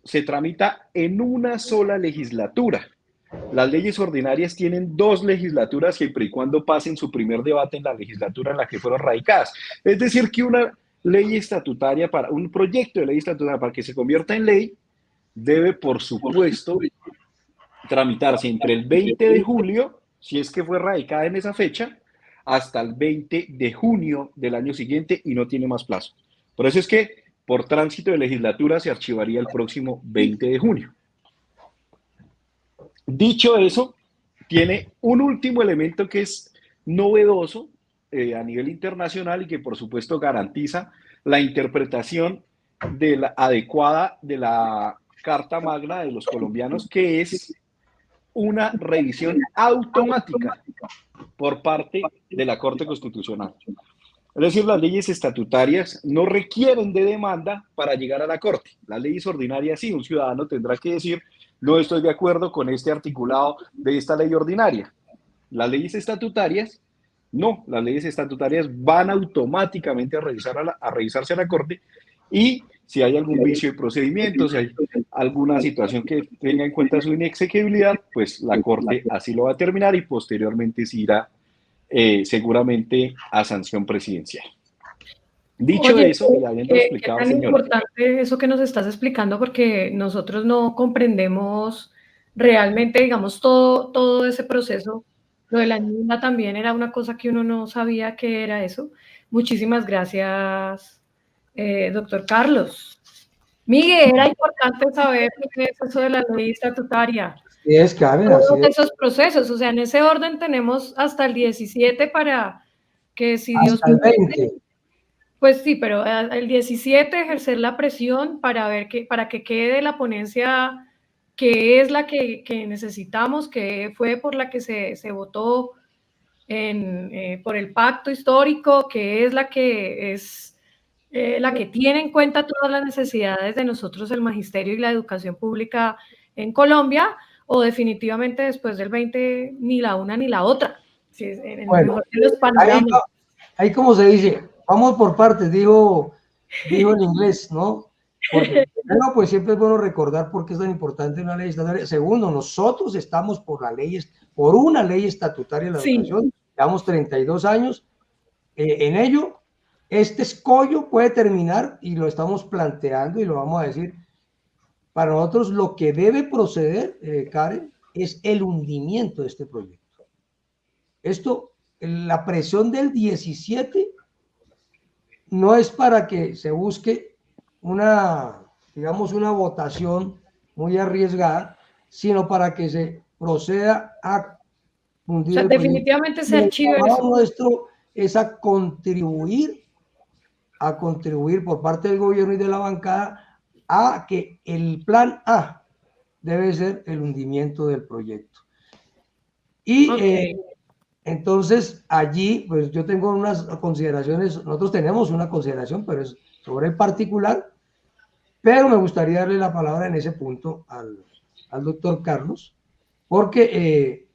se tramita en una sola legislatura. Las leyes ordinarias tienen 2 legislaturas siempre y cuando pasen su primer debate en la legislatura en la que fueron radicadas. Es decir, que una ley estatutaria, para un proyecto de ley estatutaria para que se convierta en ley, debe, por supuesto, tramitarse entre el 20 de julio, si es que fue radicada en esa fecha, hasta el 20 de junio del año siguiente y no tiene más plazo. Por eso es que por tránsito de legislatura se archivaría el próximo 20 de junio. Dicho eso, tiene un último elemento que es novedoso a nivel internacional y que por supuesto garantiza la interpretación adecuada de la Carta Magna de los colombianos, que es una revisión automática por parte de la Corte Constitucional. Es decir, las leyes estatutarias no requieren de demanda para llegar a la Corte. Las leyes ordinarias sí, un ciudadano tendrá que decir, no estoy de acuerdo con este articulado de esta ley ordinaria. Las leyes estatutarias, no, las leyes estatutarias van automáticamente a revisarse a la Corte, y si hay algún vicio de procedimiento, si hay alguna situación que tenga en cuenta su inexequibilidad, pues la Corte así lo va a determinar y posteriormente se irá seguramente a sanción presidencial. Dicho eso, y habiendo explicado, es importante eso que nos estás explicando, porque nosotros no comprendemos realmente, digamos, todo ese proceso. Lo de la niña también era una cosa que uno no sabía que era eso. Muchísimas gracias, doctor Carlos. Miguel, era importante saber qué es eso de la ley estatutaria. Es, Karen, todos esos procesos, o sea, en ese orden tenemos hasta el 17 para que, si Dios hasta el 20. Pues sí, pero el 17 ejercer la presión para ver para que quede la ponencia que es la que necesitamos, que fue por la que se votó por el pacto histórico, que es la que tiene en cuenta todas las necesidades de nosotros, el magisterio y la educación pública en Colombia, o definitivamente después del 20 ni la una ni la otra. Sí, en el mejor de los panoramas. Ahí como se dice, vamos por partes, dijo en inglés, ¿no? Porque primero, pues siempre es bueno recordar por qué es tan importante una ley estatutaria. Segundo, nosotros estamos por una ley estatutaria de la educación, llevamos 32 años en ello. Este escollo puede terminar, y lo estamos planteando y lo vamos a decir. Para nosotros lo que debe proceder, Karen, es el hundimiento de este proyecto. La presión del 17 no es para que se busque una votación muy arriesgada, sino para que se proceda a hundir. O sea, definitivamente se archive. El trabajo nuestro es a contribuir por parte del gobierno y de la bancada a que el plan A debe ser el hundimiento del proyecto. Y Entonces, allí, pues yo tengo unas consideraciones, nosotros tenemos una consideración, pero es sobre el particular, pero me gustaría darle la palabra en ese punto al doctor Carlos, porque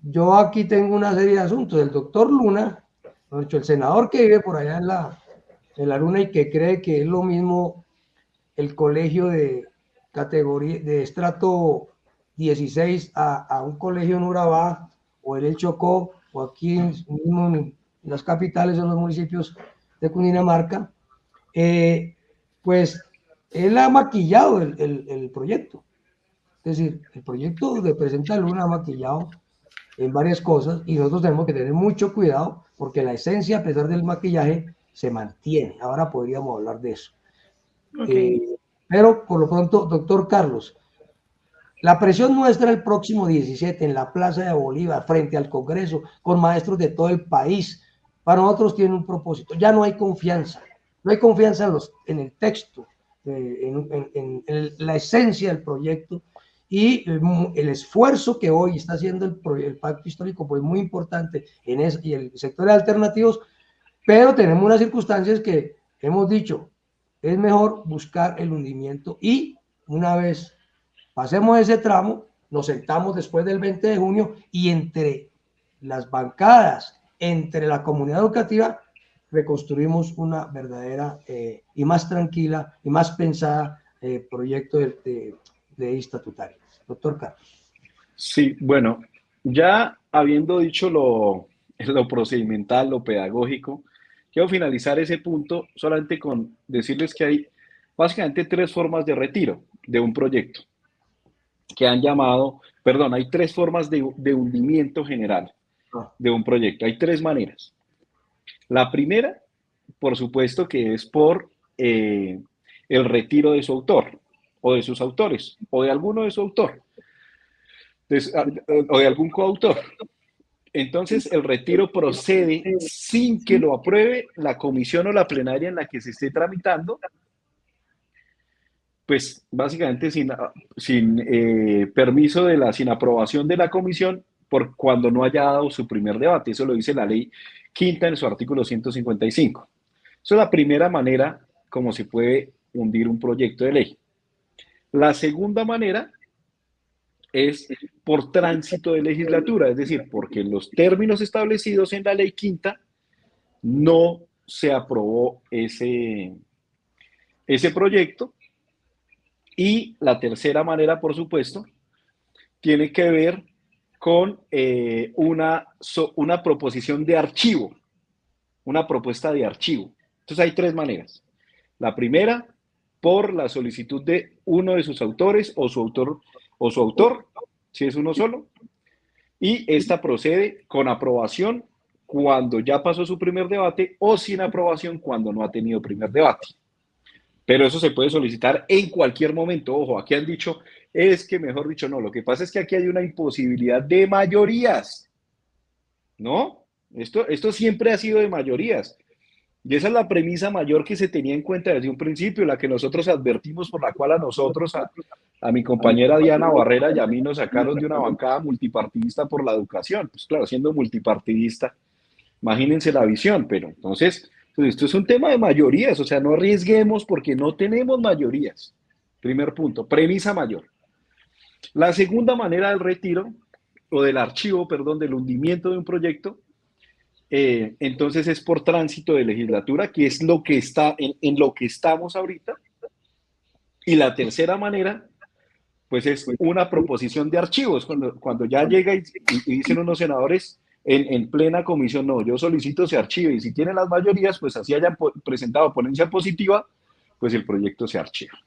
yo aquí tengo una serie de asuntos. El doctor Luna, el senador que vive por allá en la Luna y que cree que es lo mismo el colegio de categoría de estrato 16 a un colegio en Urabá o en el Chocó o aquí mismo en las capitales o en los municipios de Cundinamarca, pues él ha maquillado el proyecto. Es decir, el proyecto de Presenta Luna ha maquillado en varias cosas y nosotros tenemos que tener mucho cuidado porque la esencia, a pesar del maquillaje, se mantiene. Ahora podríamos hablar de eso. Okay. Pero por lo pronto, doctor Carlos, la presión nuestra el próximo 17 en la Plaza de Bolívar, frente al Congreso, con maestros de todo el país, para nosotros tiene un propósito. Ya no hay confianza. No hay confianza en el texto, en la esencia del proyecto y el esfuerzo que hoy está haciendo el pacto histórico, pues muy importante y el sector de alternativos, pero tenemos unas circunstancias que hemos dicho, es mejor buscar el hundimiento y una vez pasemos ese tramo, nos sentamos después del 20 de junio y entre las bancadas, entre la comunidad educativa, reconstruimos una verdadera y más tranquila y más pensada proyecto de ley estatutaria. Doctor Carlos. Sí, bueno, ya habiendo dicho lo procedimental, lo pedagógico, quiero finalizar ese punto solamente con decirles que hay básicamente tres formas de retiro de un proyecto que han llamado, perdón, hay tres formas de hundimiento general de un proyecto. Hay tres maneras. La primera, por supuesto, que es por el retiro de su autor o de sus autores o de alguno de su autor o de algún coautor. Entonces, el retiro procede sin que lo apruebe la comisión o la plenaria en la que se esté tramitando, pues básicamente sin permiso sin aprobación de la comisión por cuando no haya dado su primer debate. Eso lo dice la ley quinta en su artículo 155. Esa es la primera manera como se puede hundir un proyecto de ley. La segunda manera es por tránsito de legislatura, es decir, porque en los términos establecidos en la ley quinta no se aprobó ese proyecto. Y la tercera manera, por supuesto, tiene que ver con una proposición de archivo, una propuesta de archivo. Entonces hay tres maneras. La primera, por la solicitud de uno de sus autores o su autor, si es uno solo, y esta procede con aprobación cuando ya pasó su primer debate o sin aprobación cuando no ha tenido primer debate. Pero eso se puede solicitar en cualquier momento. Ojo, aquí han dicho, es que mejor dicho, no, lo que pasa es que aquí hay una imposibilidad de mayorías, ¿no? Esto siempre ha sido de mayorías. Y esa es la premisa mayor que se tenía en cuenta desde un principio, la que nosotros advertimos, por la cual a nosotros, a mi compañera Diana Barrera y a mí nos sacaron de una bancada multipartidista por la educación. Pues claro, siendo multipartidista, imagínense la visión, pero entonces, pues esto es un tema de mayorías, o sea, no arriesguemos porque no tenemos mayorías. Primer punto, premisa mayor. La segunda manera del retiro, o del archivo, perdón, del hundimiento de un proyecto, entonces es por tránsito de legislatura, que es lo que está en lo que estamos ahorita. Y la tercera manera, pues es una proposición de archivos, cuando ya llega y dicen unos senadores en plena comisión, no, yo solicito se archive, y si tienen las mayorías, pues así hayan presentado ponencia positiva, pues el proyecto se archiva.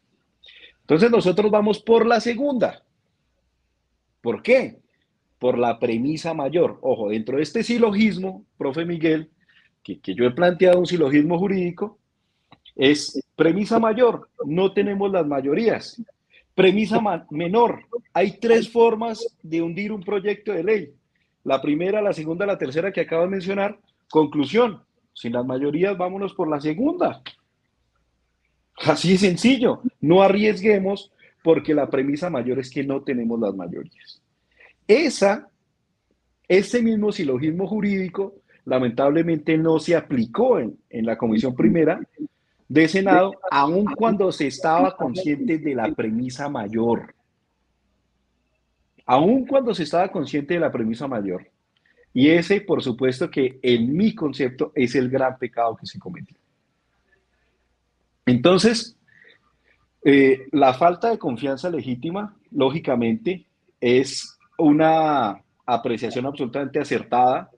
Entonces nosotros vamos por la segunda. ¿Por qué? Por la premisa mayor. Ojo, dentro de este silogismo, profe Miguel, que yo he planteado un silogismo jurídico, es premisa mayor, no tenemos las mayorías. Premisa menor, hay tres formas de hundir un proyecto de ley. La primera, la segunda, la tercera que acabo de mencionar. Conclusión, sin las mayorías vámonos por la segunda. Así de sencillo, no arriesguemos porque la premisa mayor es que no tenemos las mayorías. Esa Ese mismo silogismo jurídico lamentablemente no se aplicó en la Comisión Primera de Senado, aun cuando se estaba consciente de la premisa mayor. Aun cuando se estaba consciente de la premisa mayor. Y ese, por supuesto, que en mi concepto es el gran pecado que se cometió. Entonces, la falta de confianza legítima, lógicamente, es una apreciación absolutamente acertada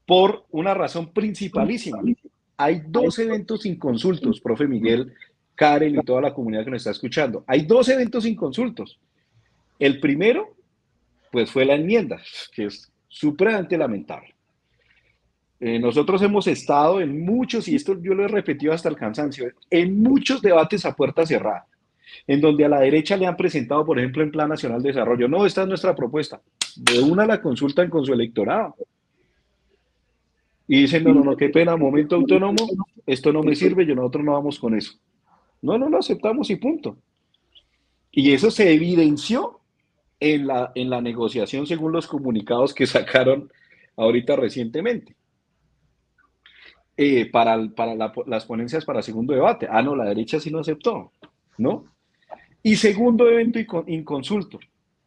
por una razón principalísima. Hay dos eventos inconsultos, profe Miguel, Karen y toda la comunidad que nos está escuchando. Hay dos eventos inconsultos. El primero, pues fue la enmienda, que es supremamente lamentable. Nosotros hemos estado en muchos, y esto yo lo he repetido hasta el cansancio, en muchos debates a puerta cerrada, en donde a la derecha le han presentado, por ejemplo, en Plan Nacional de Desarrollo, no, esta es nuestra propuesta, de una la consultan con su electorado. Y dicen, no, qué pena, momento autónomo, esto no me sirve, nosotros no vamos con eso. No lo aceptamos y punto. Y eso se evidenció en la negociación según los comunicados que sacaron ahorita recientemente. Para las ponencias para segundo debate. Ah, no, la derecha sí no aceptó, ¿no? Y segundo evento inconsulto,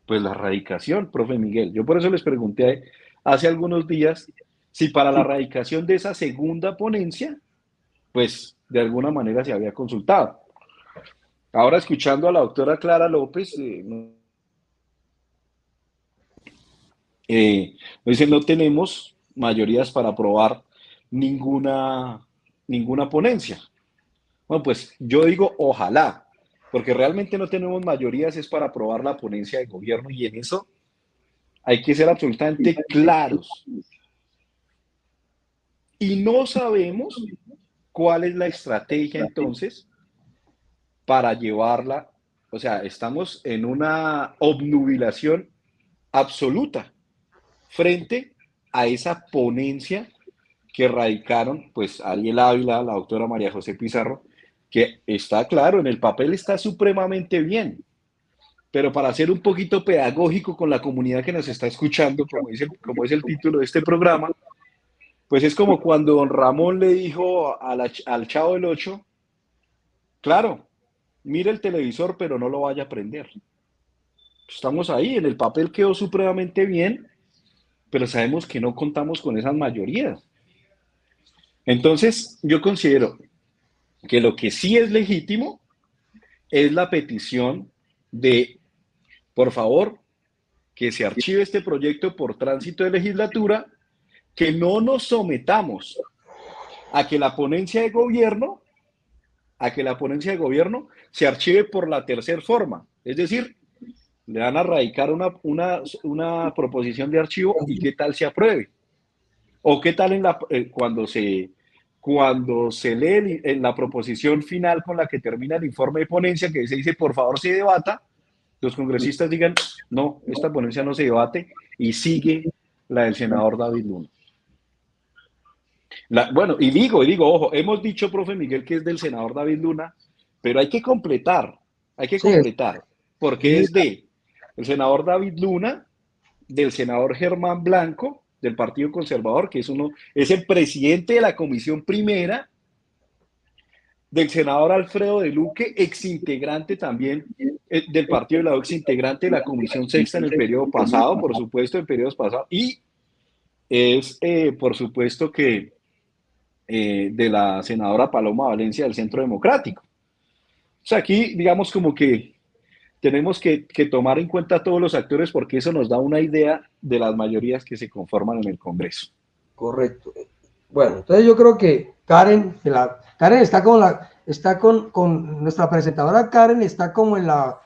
pues la radicación, profe Miguel. Yo por eso les pregunté hace algunos días si para la radicación de esa segunda ponencia, pues de alguna manera se había consultado. Ahora escuchando a la doctora Clara López, dicen no tenemos mayorías para aprobar ninguna ponencia. Bueno, pues yo digo ojalá, porque realmente no tenemos mayorías es para aprobar la ponencia de gobierno y en eso hay que ser absolutamente claros. Y no sabemos cuál es la estrategia entonces para llevarla, o sea, estamos en una obnubilación absoluta frente a esa ponencia que radicaron, pues, Ariel Ávila, la doctora María José Pizarro, que está claro, en el papel está supremamente bien, pero para ser un poquito pedagógico con la comunidad que nos está escuchando, como es el título de este programa, pues es como cuando don Ramón le dijo al Chavo del Ocho, claro, mire el televisor, pero no lo vaya a prender. Estamos ahí, en el papel quedó supremamente bien, pero sabemos que no contamos con esas mayorías. Entonces, yo considero que lo que sí es legítimo es la petición de, por favor, que se archive este proyecto por tránsito de legislatura, que no nos sometamos a que la ponencia de gobierno, se archive por la tercera forma. Es decir, le van a radicar una proposición de archivo y qué tal se apruebe. O qué tal cuando se lee en la proposición final con la que termina el informe de ponencia, que se dice, por favor, se debata, los congresistas digan, no, esta ponencia no se debate, y sigue la del senador David Luna. Bueno, y digo, ojo, hemos dicho, profe Miguel, que es del senador David Luna, pero hay que completar, porque es del senador David Luna, del senador Germán Blanco, del Partido Conservador, que es el presidente de la Comisión Primera, del senador Alfredo de Luque, exintegrante también del Partido de la exintegrante de la Comisión Sexta en el periodo pasado, por supuesto, en periodos pasados, y es, por supuesto, que de la senadora Paloma Valencia del Centro Democrático. O sea, aquí, digamos, como que tenemos que tomar en cuenta a todos los actores porque eso nos da una idea de las mayorías que se conforman en el Congreso. Correcto. Bueno, entonces yo creo que Karen está con nuestra presentadora Karen está como la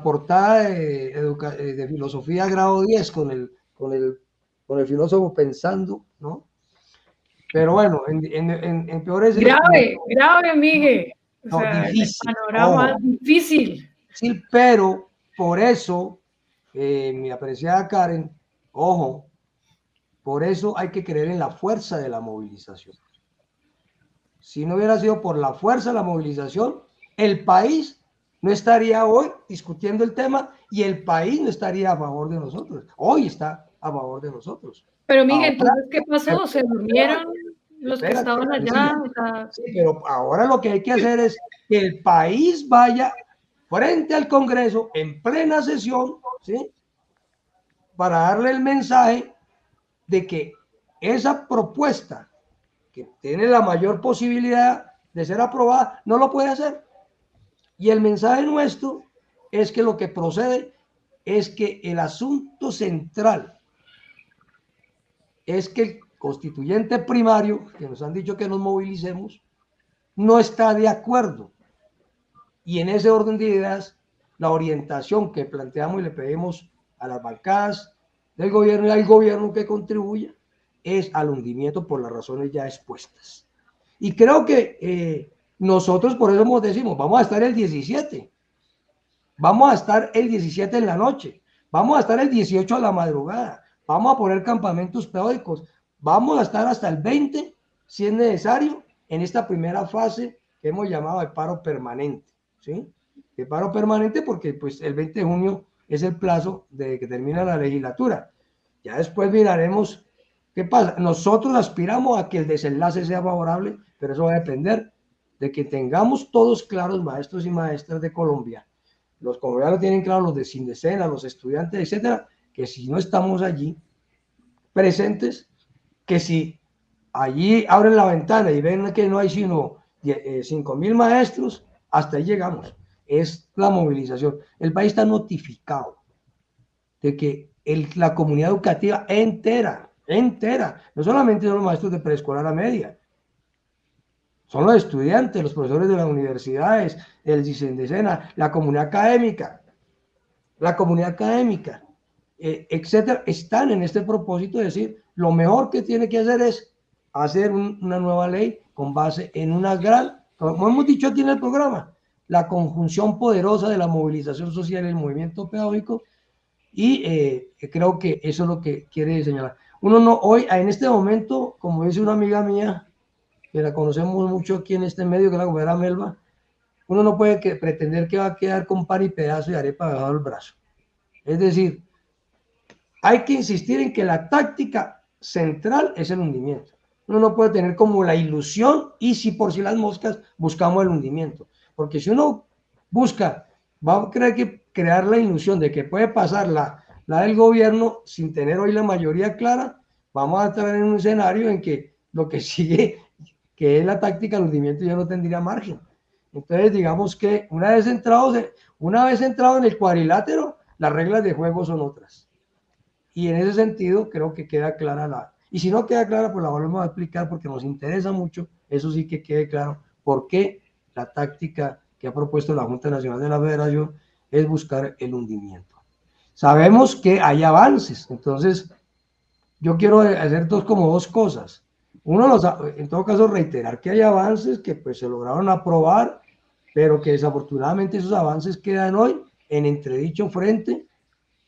portada de filosofía grado 10 con el filósofo pensando, ¿no? Pero bueno, en peores... Grave, Miguel. No, difícil. Panorama difícil. Sí, pero por eso, mi apreciada Karen, ojo, por eso hay que creer en la fuerza de la movilización. Si no hubiera sido por la fuerza de la movilización, el país no estaría hoy discutiendo el tema y el país no estaría a favor de nosotros. Hoy está a favor de nosotros. Pero Miguel, Ahora, entonces, ¿qué pasó? ¿Se durmieron los que estaban allá? Sí, pero ahora lo que hay que hacer es que el país vaya frente al Congreso en plena sesión, ¿sí? Para darle el mensaje de que esa propuesta que tiene la mayor posibilidad de ser aprobada, no lo puede hacer. Y el mensaje nuestro es que lo que procede es que el asunto central es que el constituyente primario, que nos han dicho que nos movilicemos, no está de acuerdo. Y en ese orden de ideas, la orientación que planteamos y le pedimos a las bancadas del gobierno y al gobierno que contribuya es al hundimiento por las razones ya expuestas. Y creo que nosotros por eso decimos, vamos a estar el 17, vamos a estar el 17 en la noche, vamos a estar el 18 a la madrugada, vamos a poner campamentos pedagógicos, vamos a estar hasta el 20, si es necesario, en esta primera fase que hemos llamado de paro permanente, ¿sí? De paro permanente porque pues el 20 de junio es el plazo de que termina la legislatura. Ya después miraremos qué pasa. Nosotros aspiramos a que el desenlace sea favorable, pero eso va a depender de que tengamos todos claros, maestros y maestras de Colombia. Los colombianos tienen claro, los de Sindecena, los estudiantes, etcétera, que si no estamos allí presentes, que si allí abren la ventana y ven que no hay sino 5.000 maestros, hasta ahí llegamos. Es la movilización. El país está notificado de que la comunidad educativa entera, no solamente son los maestros de preescolar a media, son los estudiantes, los profesores de las universidades, el Sindecena, la comunidad académica, etcétera, están en este propósito de decir, lo mejor que tiene que hacer es hacer una nueva ley con base en una gran, como hemos dicho aquí en el programa, la conjunción poderosa de la movilización social y el movimiento pedagógico, y creo que eso es lo que quiere señalar. Uno no, hoy, en este momento, como dice una amiga mía, que la conocemos mucho aquí en este medio, que es la compañera Melba, uno no puede pretender que va a quedar con pan y pedazo y arepa debajo del brazo. Es decir, hay que insistir en que la táctica central es el hundimiento. Uno no puede tener como la ilusión y si por si las moscas buscamos el hundimiento. Porque si uno busca, va a crear la ilusión de que puede pasar la del gobierno sin tener hoy la mayoría clara, vamos a estar en un escenario en que lo que sigue, que es la táctica del hundimiento, ya no tendría margen. Entonces, digamos que una vez entrado en el cuadrilátero, las reglas de juego son otras. Y en ese sentido, creo que queda clara y si no queda clara, pues la volvemos a explicar porque nos interesa mucho, eso sí que quede claro, por qué la táctica que ha propuesto la Junta Nacional de la Federación es buscar el hundimiento. Sabemos que hay avances, entonces yo quiero hacer dos cosas. Uno, en todo caso, reiterar que hay avances que pues se lograron aprobar, pero que desafortunadamente esos avances quedan hoy en entredicho frente,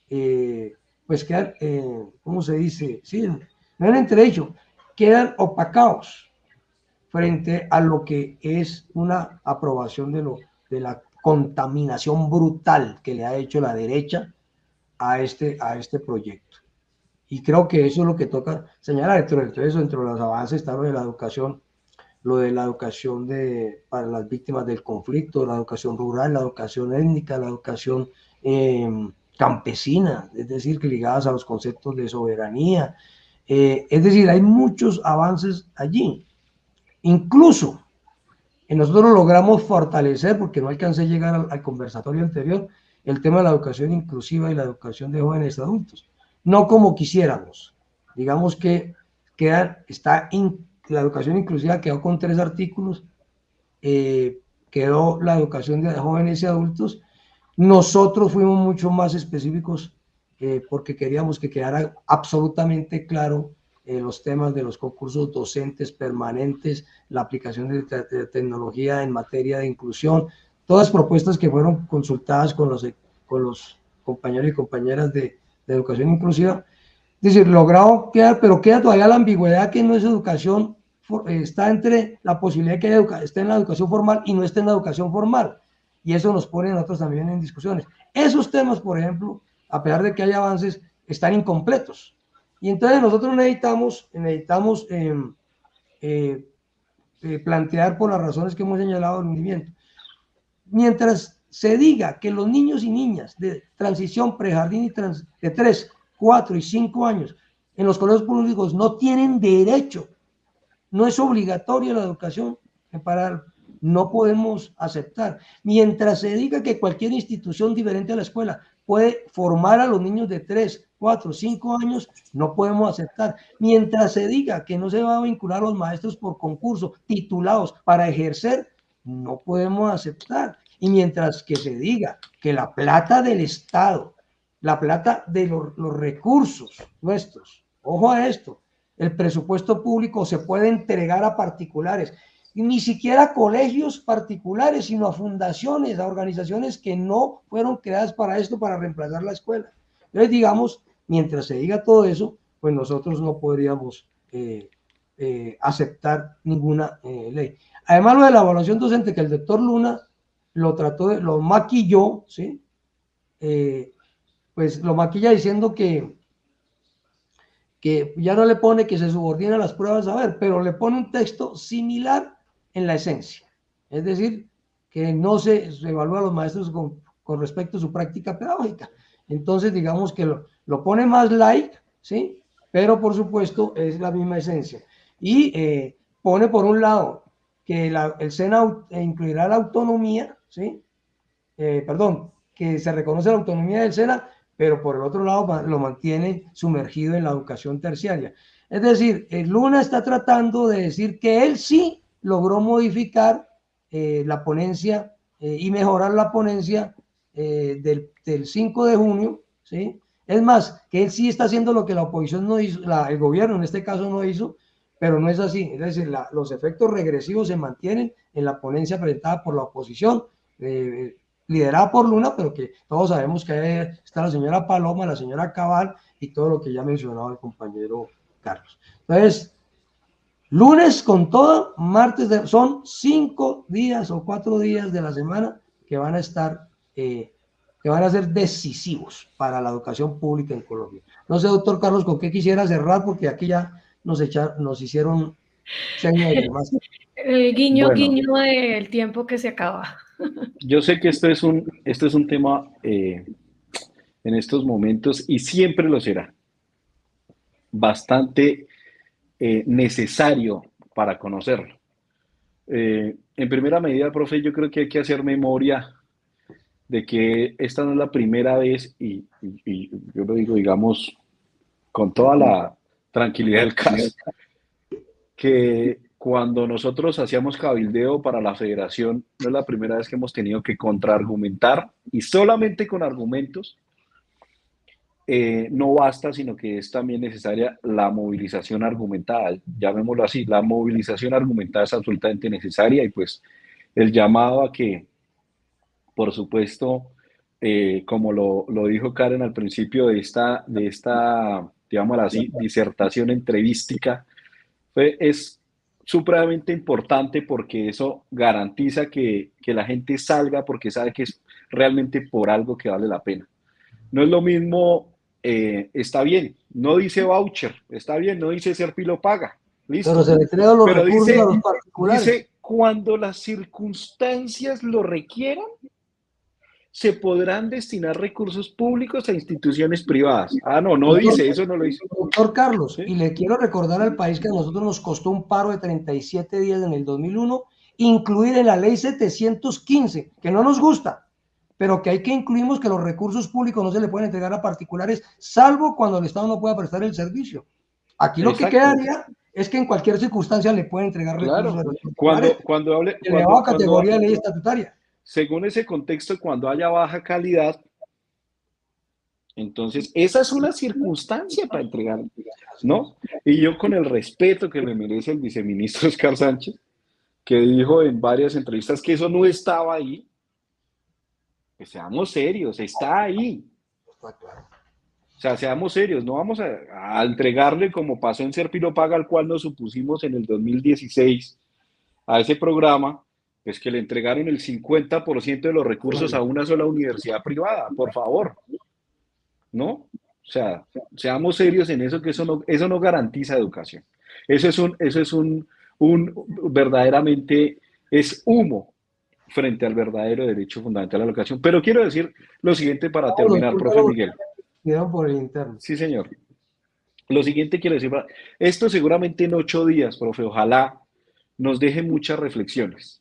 pues quedan, ¿cómo se dice? Sí, no en entredicho, quedan opacados frente a lo que es una aprobación de la contaminación brutal que le ha hecho la derecha a este proyecto. Y creo que eso es lo que toca señalar. Dentro de los avances está lo de la educación para las víctimas del conflicto, la educación rural, la educación étnica, la educación campesina, es decir, que ligadas a los conceptos de soberanía. Es decir, hay muchos avances allí. Incluso nosotros logramos fortalecer, porque no alcancé a llegar al conversatorio anterior, el tema de la educación inclusiva y la educación de jóvenes adultos. No como quisiéramos. Digamos que la educación inclusiva quedó con 3 artículos, quedó la educación de jóvenes y adultos. Nosotros fuimos mucho más específicos porque queríamos que quedara absolutamente claro los temas de los concursos docentes permanentes, la aplicación de tecnología en materia de inclusión, todas propuestas que fueron consultadas con los compañeros y compañeras de educación inclusiva. Es decir, logrado quedar, pero queda todavía la ambigüedad que no es educación, está entre la posibilidad que esté en la educación formal y no esté en la educación formal. y eso nos pone a nosotros también en discusiones. Esos temas, por ejemplo, a pesar de que hay avances, están incompletos. Y entonces nosotros necesitamos plantear, por las razones que hemos señalado, el hundimiento. Mientras se diga que los niños y niñas de transición prejardín y de 3, 4 y 5 años en los colegios públicos no tienen derecho, no es obligatoria la educación para no podemos aceptar. Mientras se diga que cualquier institución diferente a la escuela puede formar a los niños de 3, 4, 5 años, no podemos aceptar. Mientras se diga que no se va a vincular a los maestros por concurso titulados para ejercer, no podemos aceptar. Y mientras que se diga que la plata del Estado, la plata de los recursos nuestros, ojo a esto, el presupuesto público se puede entregar a particulares, y ni siquiera a colegios particulares, sino a fundaciones, a organizaciones que no fueron creadas para esto, para reemplazar la escuela. Entonces, digamos, mientras se diga todo eso, pues nosotros no podríamos aceptar ninguna ley. Además, lo de la evaluación docente, que el doctor Luna lo maquilló, ¿sí? Pues lo maquilla diciendo que ya no le pone que se subordina las pruebas a ver, pero le pone un texto similar en la esencia, es decir, que no se evalúa a los maestros con respecto a su práctica pedagógica. Entonces, digamos que lo pone más light, ¿sí? Pero por supuesto es la misma esencia. Y pone por un lado que el SENA incluirá la autonomía, ¿sí? Que se reconoce la autonomía del SENA, pero por el otro lado lo mantiene sumergido en la educación terciaria. Es decir, Luna está tratando de decir que él sí logró modificar la ponencia y mejorar la ponencia del 5 de junio, ¿sí? Es más, que él sí está haciendo lo que la oposición no hizo, el gobierno en este caso no hizo, pero no es así. Es decir, los efectos regresivos se mantienen en la ponencia presentada por la oposición, liderada por Luna, pero que todos sabemos que está la señora Paloma, la señora Cabal y todo lo que ya mencionaba el compañero Carlos. Entonces, lunes con todo, martes, son 5 días o 4 días de la semana que van a estar, que van a ser decisivos para la educación pública en Colombia. No sé, doctor Carlos, con qué quisiera cerrar, porque aquí ya nos hicieron señas de más. El guiño del tiempo que se acaba. Yo sé que esto es un tema en estos momentos, y siempre lo será, bastante necesario para conocerlo. En primera medida, profe, yo creo que hay que hacer memoria de que esta no es la primera vez, y yo lo digo, digamos, con toda la tranquilidad del caso, que cuando nosotros hacíamos cabildeo para la federación, no es la primera vez que hemos tenido que contraargumentar, y solamente con argumentos no basta, sino que es también necesaria la movilización argumentada, llamémoslo así. La movilización argumentada es absolutamente necesaria, y pues el llamado a que, por supuesto, como lo dijo Karen al principio de esta digámoslo así, disertación entrevística, es supremamente importante, porque eso garantiza que la gente salga porque sabe que es realmente por algo que vale la pena. No es lo mismo, está bien, no dice voucher, está bien, no dice Serpilo paga, listo. Pero se le entrega los recursos dice, a los particulares. Dice, cuando las circunstancias lo requieran, se podrán destinar recursos públicos a instituciones privadas. Ah, no dice, eso no lo dice. Doctor Carlos, ¿Sí? Y le quiero recordar al país que a nosotros nos costó un paro de 37 días en el 2001, incluir en la ley 715, que no nos gusta, pero que hay que incluimos que los recursos públicos no se le pueden entregar a particulares, salvo cuando el Estado no pueda prestar el servicio. Aquí lo que quedaría es que en cualquier circunstancia le pueden entregar recursos a los particulares. Elevado a categoría de ley estatutaria. Según ese contexto, cuando haya baja calidad, entonces esa es una circunstancia para entregar, ¿no? Y yo, con el respeto que me merece el viceministro Oscar Sánchez, que dijo en varias entrevistas que eso no estaba ahí, que seamos serios, está ahí. O sea, seamos serios, no vamos a entregarle, como pasó en Serpilo Paga, al cual nos opusimos en el 2016 a ese programa, Pues que le entregaron el 50% de los recursos a una sola universidad privada, por favor, ¿no? O sea, seamos serios en eso, que eso no garantiza educación. Eso es verdaderamente es humo frente al verdadero derecho fundamental a la educación. Pero quiero decir lo siguiente para terminar, profe Miguel. Por el interno. Sí, señor. Lo siguiente quiero decir, esto seguramente en 8 días, profe, ojalá nos deje muchas reflexiones,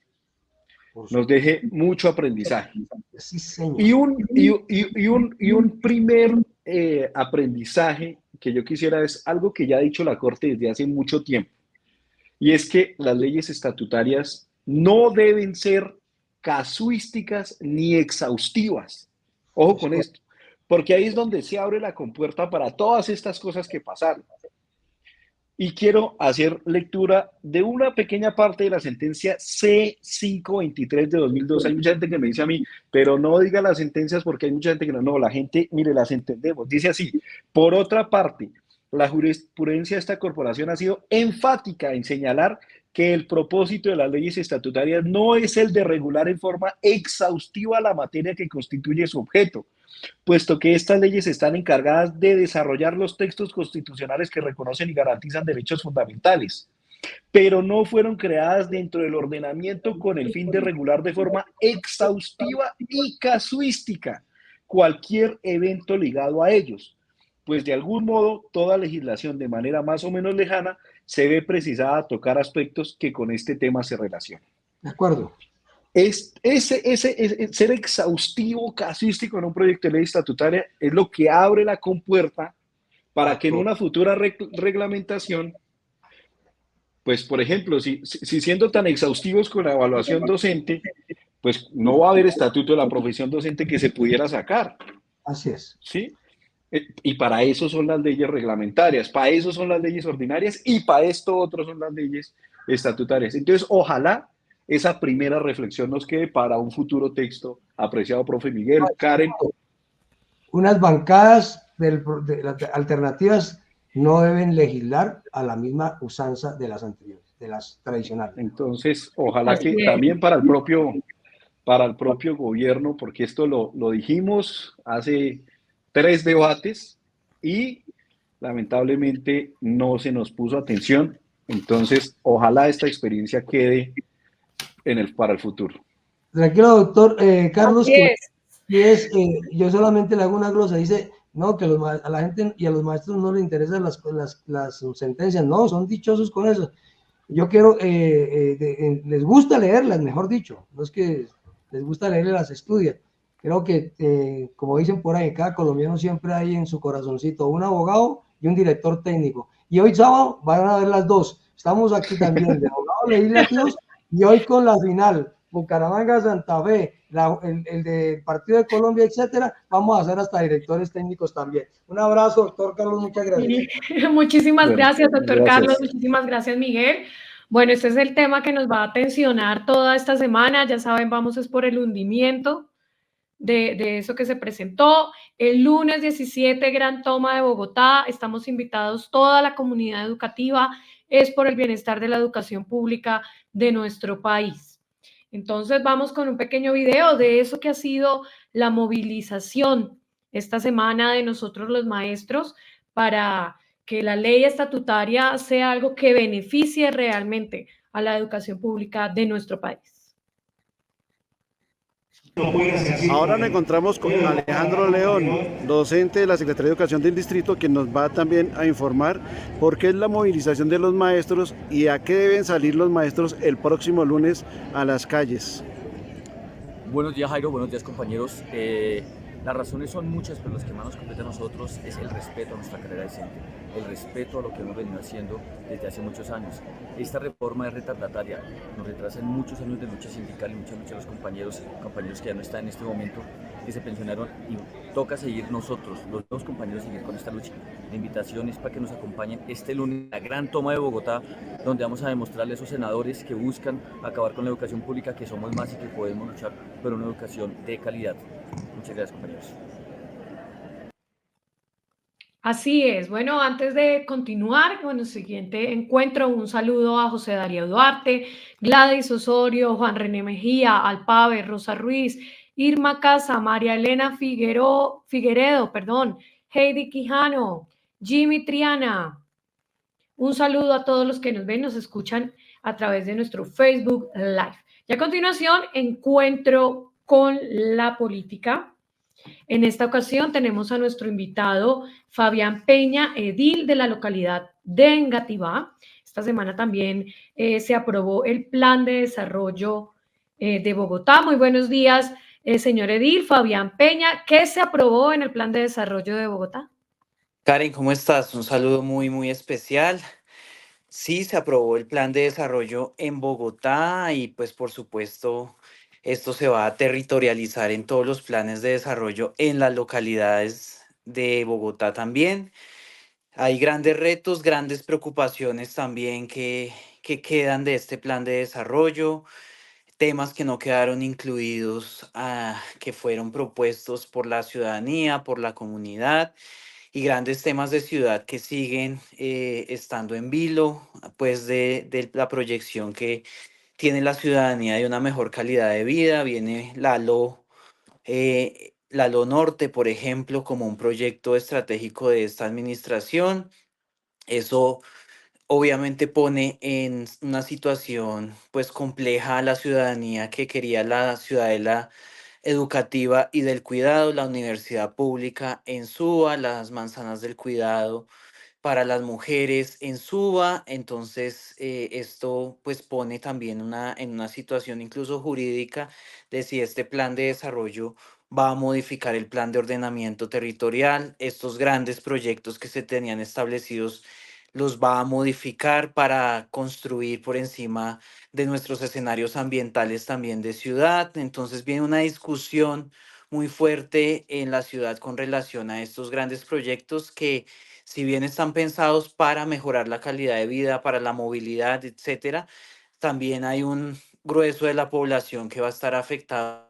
nos deje mucho aprendizaje. Sí, señor. Y un primer aprendizaje que yo quisiera es algo que ya ha dicho la Corte desde hace mucho tiempo, y es que las leyes estatutarias no deben ser casuísticas ni exhaustivas. Ojo con esto, porque ahí es donde se abre la compuerta para todas estas cosas que pasaron. Y quiero hacer lectura de una pequeña parte de la sentencia C523 de 2002. Hay mucha gente que me dice a mí, pero no diga las sentencias porque hay mucha gente que no, la gente, mire, las entendemos. Dice así: por otra parte, la jurisprudencia de esta corporación ha sido enfática en señalar que el propósito de las leyes estatutarias no es el de regular en forma exhaustiva la materia que constituye su objeto, puesto que estas leyes están encargadas de desarrollar los textos constitucionales que reconocen y garantizan derechos fundamentales, pero no fueron creadas dentro del ordenamiento con el fin de regular de forma exhaustiva y casuística cualquier evento ligado a ellos, pues de algún modo toda legislación de manera más o menos lejana se ve precisada a tocar aspectos que con este tema se relacionan. De acuerdo. Ser exhaustivo, casuístico en un proyecto de ley estatutaria es lo que abre la compuerta para que en una futura reglamentación, pues por ejemplo, si siendo tan exhaustivos con la evaluación docente, pues no va a haber estatuto de la profesión docente que se pudiera sacar. Así es. ¿Sí? Y para eso son las leyes reglamentarias, para eso son las leyes ordinarias y para esto otros son las leyes estatutarias. Entonces, ojalá esa primera reflexión nos quede para un futuro texto, apreciado profe Miguel, Karen. Unas bancadas de las alternativas no deben legislar a la misma usanza de las anteriores, de las tradicionales. Entonces, ojalá que también para el propio gobierno, porque esto lo dijimos hace 3 debates y lamentablemente no se nos puso atención. Entonces, ojalá esta experiencia quede para el futuro. Tranquilo, doctor Carlos, yo solamente le hago una glosa, dice, no, que a la gente y a los maestros no les interesan las sentencias, no, son dichosos con eso. Yo quiero, les gusta leerlas, mejor dicho, no es que les gusta leerlas, las estudian. Creo que, como dicen por ahí, cada colombiano siempre hay en su corazoncito un abogado y un director técnico. Y hoy sábado van a ver las dos. Estamos aquí también de abogados legislativos y hoy con la final, Bucaramanga, Santa Fe, el del Partido de Colombia, etcétera, vamos a hacer hasta directores técnicos también. Un abrazo, doctor Carlos, muchas gracias. Muchísimas gracias, doctor Carlos, muchísimas gracias, Miguel. Bueno, este es el tema que nos va a tensionar toda esta semana, ya saben, vamos es por el hundimiento de eso que se presentó. El lunes 17, gran toma de Bogotá, estamos invitados toda la comunidad educativa, es por el bienestar de la educación pública de nuestro país. Entonces vamos con un pequeño video de eso que ha sido la movilización esta semana de nosotros los maestros para que la ley estatutaria sea algo que beneficie realmente a la educación pública de nuestro país. Ahora nos encontramos con Alejandro León, docente de la Secretaría de Educación del Distrito, quien nos va también a informar por qué es la movilización de los maestros y a qué deben salir los maestros el próximo lunes a las calles. Buenos días, Jairo, buenos días, compañeros. Las razones son muchas, pero las que más nos compete a nosotros es el respeto a nuestra carrera docente, el respeto a lo que hemos venido haciendo desde hace muchos años. Esta reforma es retardataria, nos retrasa en muchos años de lucha sindical y mucha lucha de los compañeros que ya no están en este momento, que se pensionaron, y toca seguir nosotros, los nuevos compañeros, seguir con esta lucha. La invitación es para que nos acompañen este lunes, la gran toma de Bogotá, donde vamos a demostrarle a esos senadores que buscan acabar con la educación pública que somos más y que podemos luchar por una educación de calidad. Muchas gracias, compañeros. Así es. Bueno, antes de continuar con el siguiente encuentro, un saludo a José Darío Duarte, Gladys Osorio, Juan René Mejía, Alpave, Rosa Ruiz, Irma Casa, María Elena Figueredo, perdón, Heidi Quijano, Jimmy Triana. Un saludo a todos los que nos ven, nos escuchan a través de nuestro Facebook Live. Y a continuación, encuentro con la política. En esta ocasión tenemos a nuestro invitado Fabián Peña, edil de la localidad de Engativá. Esta semana también se aprobó el Plan de Desarrollo de Bogotá. Muy buenos días, señor edil Fabián Peña. ¿Qué se aprobó en el Plan de Desarrollo de Bogotá? Karen, ¿cómo estás? Un saludo muy especial. Sí, se aprobó el plan de desarrollo en Bogotá y pues por supuesto esto se va a territorializar en todos los planes de desarrollo en las localidades de Bogotá también. Hay grandes retos, grandes preocupaciones también que quedan de este plan de desarrollo, temas que no quedaron incluidos, que fueron propuestos por la ciudadanía, por la comunidad y grandes temas de ciudad que siguen estando en vilo, pues de la proyección que tiene la ciudadanía de una mejor calidad de vida. Viene Lalo Norte, por ejemplo, como un proyecto estratégico de esta administración. Eso obviamente pone en una situación pues compleja a la ciudadanía que quería la ciudadela educativa y del cuidado, la universidad pública en Suba, las manzanas del cuidado para las mujeres en Suba. Entonces, esto pues pone también en una situación incluso jurídica de si este plan de desarrollo va a modificar el plan de ordenamiento territorial, estos grandes proyectos que se tenían establecidos los va a modificar para construir por encima de nuestros escenarios ambientales también de ciudad. Entonces viene una discusión muy fuerte en la ciudad con relación a estos grandes proyectos que, si bien están pensados para mejorar la calidad de vida, para la movilidad, etcétera, también hay un grueso de la población que va a estar afectado.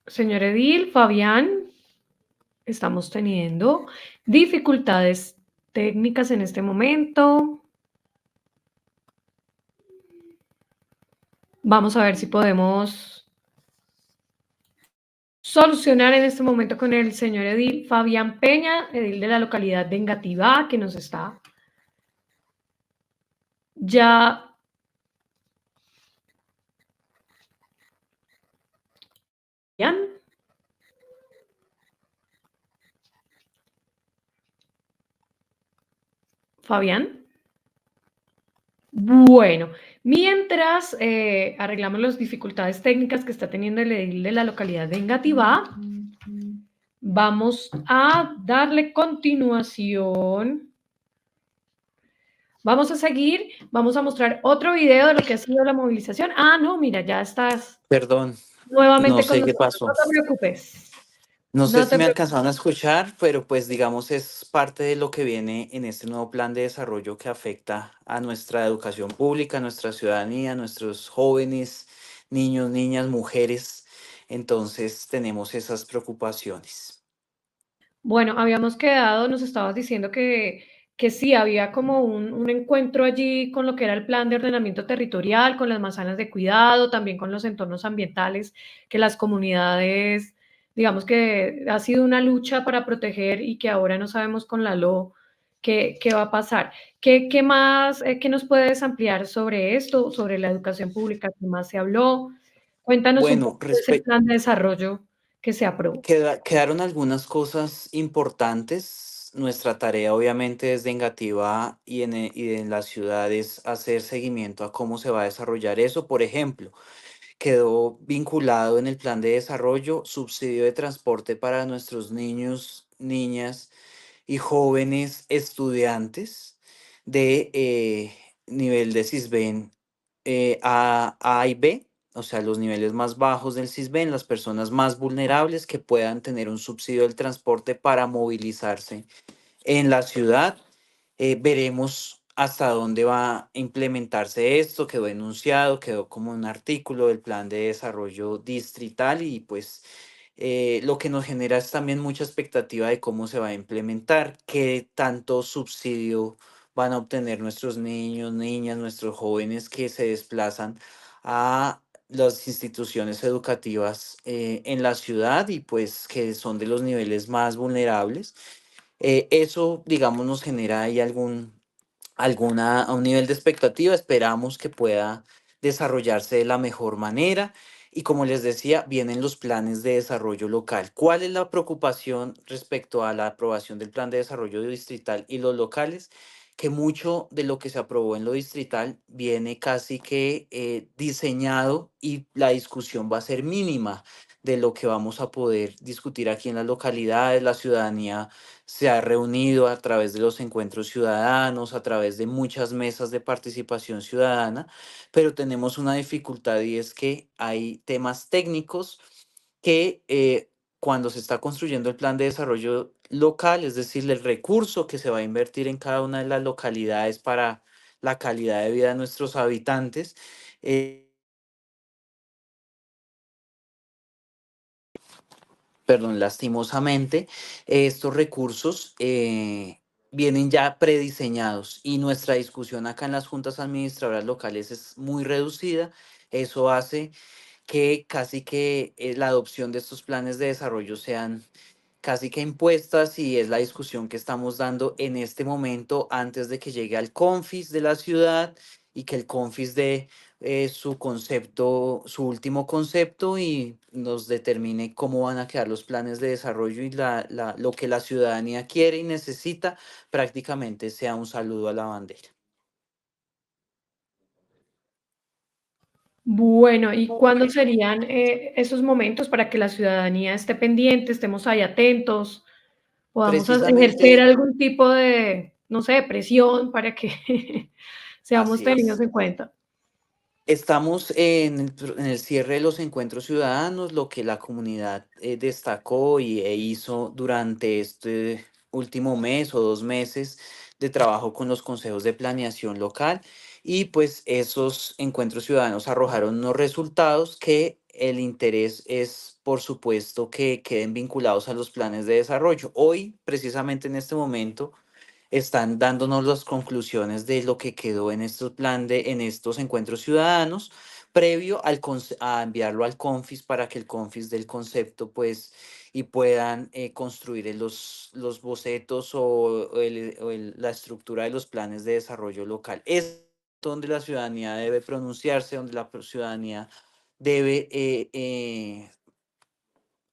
Señor edil Fabián, estamos teniendo dificultades técnicas en este momento. Vamos a ver si podemos solucionar en este momento con el señor edil Fabián Peña, edil de la localidad de Engativá, que nos está ya Fabián. Bueno, mientras arreglamos las dificultades técnicas que está teniendo el edil de la localidad de Engativá, vamos a darle continuación. Vamos a seguir, vamos a mostrar otro video de lo que ha sido la movilización. Ah, no, mira, ya estás. Perdón, Nuevamente no sé qué pasó. No te preocupes. No sé si me alcanzaron a escuchar, pero pues digamos es parte de lo que viene en este nuevo plan de desarrollo que afecta a nuestra educación pública, a nuestra ciudadanía, a nuestros jóvenes, niños, niñas, mujeres. Entonces tenemos esas preocupaciones. Bueno, habíamos quedado, nos estabas diciendo que sí, había como un encuentro allí con lo que era el plan de ordenamiento territorial, con las manzanas de cuidado, también con los entornos ambientales, que las comunidades, digamos que ha sido una lucha para proteger y que ahora no sabemos con la LO qué va a pasar. ¿Qué más, qué nos puedes ampliar sobre esto, sobre la educación pública? ¿Qué más se habló? Cuéntanos un poco de ese plan de desarrollo que se aprobó. Quedaron algunas cosas importantes. Nuestra tarea, obviamente, desde Engativá y en las ciudades, hacer seguimiento a cómo se va a desarrollar eso. Por ejemplo, quedó vinculado en el plan de desarrollo subsidio de transporte para nuestros niños, niñas y jóvenes estudiantes de nivel de Sisbén A y B, o sea, los niveles más bajos del Sisbén, las personas más vulnerables que puedan tener un subsidio del transporte para movilizarse en la ciudad. Veremos hasta dónde va a implementarse esto, quedó enunciado, quedó como un artículo del plan de desarrollo distrital y pues lo que nos genera es también mucha expectativa de cómo se va a implementar, qué tanto subsidio van a obtener nuestros niños, niñas, nuestros jóvenes que se desplazan a las instituciones educativas en la ciudad y pues que son de los niveles más vulnerables. Eso, digamos, nos genera ahí a un nivel de expectativa. Esperamos que pueda desarrollarse de la mejor manera. Y como les decía, vienen los planes de desarrollo local. ¿Cuál es la preocupación respecto a la aprobación del plan de desarrollo distrital y los locales? Que mucho de lo que se aprobó en lo distrital viene casi que diseñado y la discusión va a ser mínima de lo que vamos a poder discutir aquí en las localidades. La ciudadanía se ha reunido a través de los encuentros ciudadanos, a través de muchas mesas de participación ciudadana, pero tenemos una dificultad y es que hay temas técnicos que cuando se está construyendo el plan de desarrollo local, es decir, el recurso que se va a invertir en cada una de las localidades para la calidad de vida de nuestros habitantes, perdón, lastimosamente, estos recursos vienen ya prediseñados y nuestra discusión acá en las juntas administradoras locales es muy reducida. Eso hace que casi que la adopción de estos planes de desarrollo sean casi que impuestas y es la discusión que estamos dando en este momento antes de que llegue al CONFIS de la ciudad y que el CONFIS dé su concepto, su último concepto y nos determine cómo van a quedar los planes de desarrollo y lo que la ciudadanía quiere y necesita prácticamente sea un saludo a la bandera. Bueno, ¿y cuándo serían esos momentos para que la ciudadanía esté pendiente, estemos ahí atentos, podamos ejercer Precisamente algún tipo de, no sé, presión para que seamos así tenidos es. en cuenta? Estamos en el cierre de los encuentros ciudadanos, lo que la comunidad destacó e hizo durante este último mes o 2 meses de trabajo con los consejos de planeación local y pues esos encuentros ciudadanos arrojaron unos resultados que el interés es, por supuesto, que queden vinculados a los planes de desarrollo. Hoy, precisamente en este momento, están dándonos las conclusiones de lo que quedó en en estos encuentros ciudadanos, previo a enviarlo al CONFIS para que el CONFIS dé el concepto, pues, y puedan construir los bocetos la estructura de los planes de desarrollo local. Es donde la ciudadanía debe pronunciarse, donde la ciudadanía debe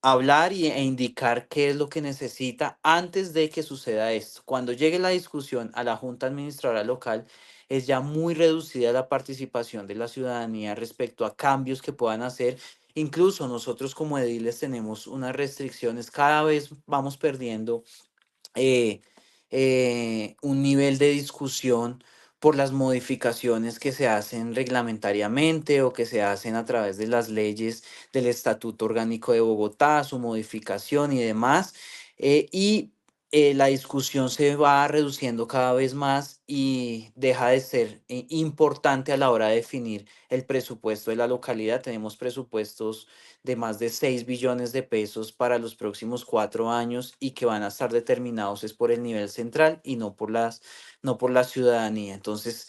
hablar e indicar qué es lo que necesita antes de que suceda esto. Cuando llegue la discusión a la Junta Administradora Local, es ya muy reducida la participación de la ciudadanía respecto a cambios que puedan hacer. Incluso nosotros como ediles tenemos unas restricciones, cada vez vamos perdiendo eh, un nivel de discusión por las modificaciones que se hacen reglamentariamente o que se hacen a través de las leyes del Estatuto Orgánico de Bogotá, su modificación y demás. La discusión se va reduciendo cada vez más y deja de ser importante a la hora de definir el presupuesto de la localidad. Tenemos presupuestos de más de 6 billones de pesos para los próximos 4 años y que van a estar determinados es por el nivel central y no por la ciudadanía. Entonces,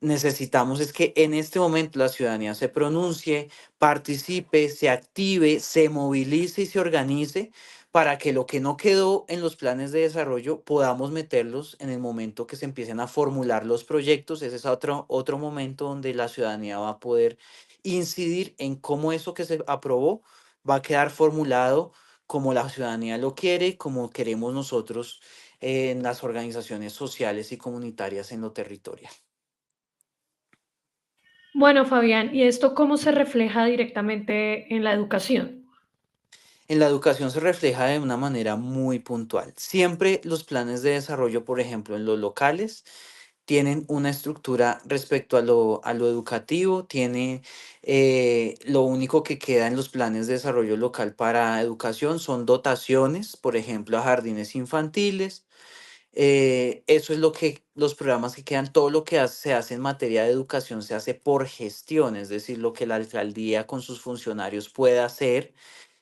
necesitamos es que en este momento la ciudadanía se pronuncie, participe, se active, se movilice y se organice para que lo que no quedó en los planes de desarrollo podamos meterlos en el momento que se empiecen a formular los proyectos. Ese es otro momento donde la ciudadanía va a poder incidir en cómo eso que se aprobó va a quedar formulado como la ciudadanía lo quiere, como queremos nosotros en las organizaciones sociales y comunitarias en lo territorial. Bueno, Fabián, ¿y esto cómo se refleja directamente en la educación? En la educación se refleja de una manera muy puntual. Siempre los planes de desarrollo, por ejemplo, en los locales, tienen una estructura respecto a lo educativo, tiene lo único que queda en los planes de desarrollo local para educación son dotaciones, por ejemplo, a jardines infantiles, Eso es lo que los programas que quedan, todo lo que se hace en materia de educación se hace por gestión, es decir, lo que la alcaldía con sus funcionarios puede hacer,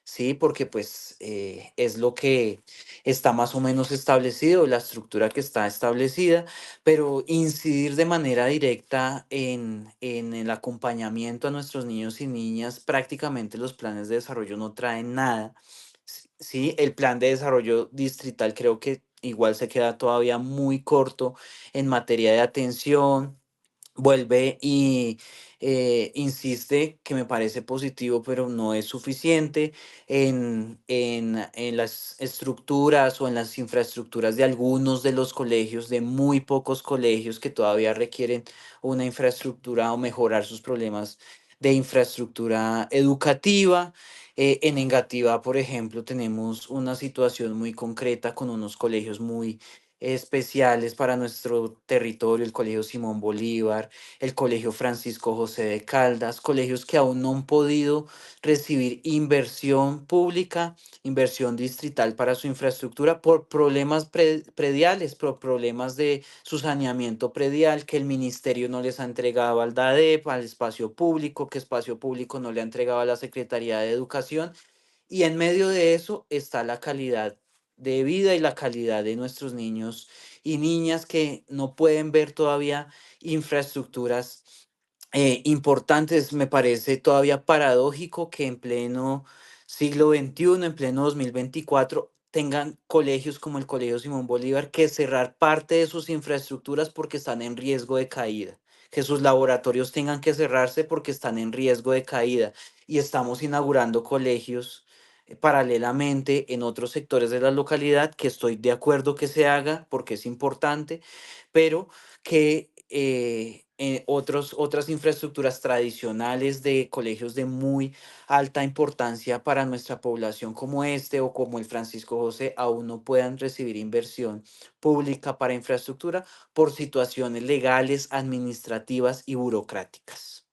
¿sí? Porque pues es lo que está más o menos establecido, la estructura que está establecida, pero incidir de manera directa en el acompañamiento a nuestros niños y niñas, prácticamente los planes de desarrollo no traen nada. Sí, el plan de desarrollo distrital creo que igual se queda todavía muy corto en materia de atención. Vuelve y insiste, que me parece positivo, pero no es suficiente en las estructuras o en las infraestructuras de algunos de los colegios, de muy pocos colegios que todavía requieren una infraestructura o mejorar sus problemas de infraestructura educativa. En Engativá, por ejemplo, tenemos una situación muy concreta con unos colegios muy especiales para nuestro territorio, el Colegio Simón Bolívar, el Colegio Francisco José de Caldas, colegios que aún no han podido recibir inversión pública, inversión distrital para su infraestructura por problemas prediales, por problemas de su saneamiento predial que el ministerio no les ha entregado al DADEP, al espacio público, que espacio público no le ha entregado a la Secretaría de Educación. Y en medio de eso está la calidad de vida y la calidad de nuestros niños y niñas que no pueden ver todavía infraestructuras importantes. Me parece todavía paradójico que en pleno siglo XXI, en pleno 2024, tengan colegios como el Colegio Simón Bolívar que cerrar parte de sus infraestructuras porque están en riesgo de caída, que sus laboratorios tengan que cerrarse porque están en riesgo de caída. Y estamos inaugurando colegios paralelamente en otros sectores de la localidad, que estoy de acuerdo que se haga porque es importante, pero que otras infraestructuras tradicionales de colegios de muy alta importancia para nuestra población como este o como el Francisco José aún no puedan recibir inversión pública para infraestructura por situaciones legales, administrativas y burocráticas.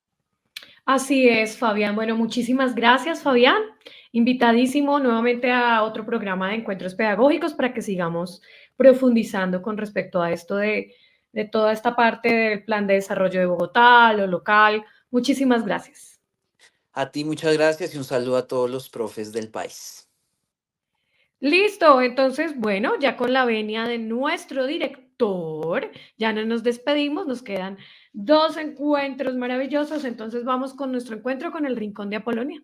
Así es, Fabián. Bueno, muchísimas gracias, Fabián. Invitadísimo nuevamente a otro programa de encuentros pedagógicos para que sigamos profundizando con respecto a esto de toda esta parte del plan de desarrollo de Bogotá, lo local. Muchísimas gracias. A ti muchas gracias y un saludo a todos los profes del país. Listo, entonces, bueno, ya con la venia de nuestro director, ya no nos despedimos, nos quedan 2 encuentros maravillosos, entonces vamos con nuestro encuentro con el Rincón de Apolonia.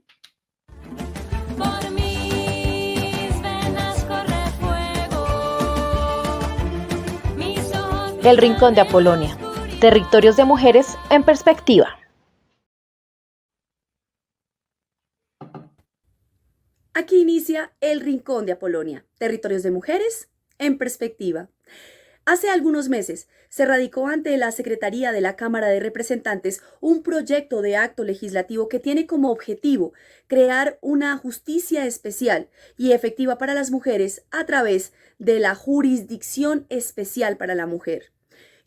Por mis venas corre fuego, mis ojos. El Rincón de Apolonia. Territorios de mujeres en perspectiva. Aquí inicia el Rincón de Apolonia, territorios de mujeres en perspectiva. Hace algunos meses se radicó ante la Secretaría de la Cámara de Representantes un proyecto de acto legislativo que tiene como objetivo crear una justicia especial y efectiva para las mujeres a través de la Jurisdicción Especial para la Mujer.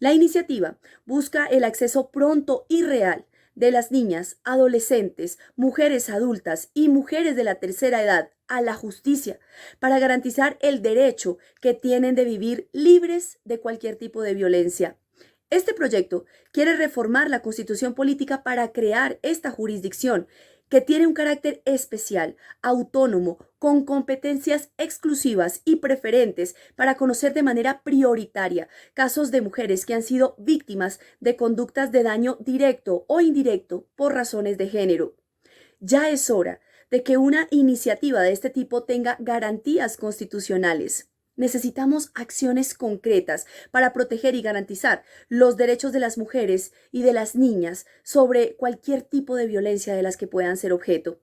La iniciativa busca el acceso pronto y real de las niñas, adolescentes, mujeres adultas y mujeres de la tercera edad a la justicia para garantizar el derecho que tienen de vivir libres de cualquier tipo de violencia. Este proyecto quiere reformar la Constitución política para crear esta jurisdicción que tiene un carácter especial, autónomo, con competencias exclusivas y preferentes para conocer de manera prioritaria casos de mujeres que han sido víctimas de conductas de daño directo o indirecto por razones de género. Ya es hora de que una iniciativa de este tipo tenga garantías constitucionales. Necesitamos acciones concretas para proteger y garantizar los derechos de las mujeres y de las niñas sobre cualquier tipo de violencia de las que puedan ser objeto.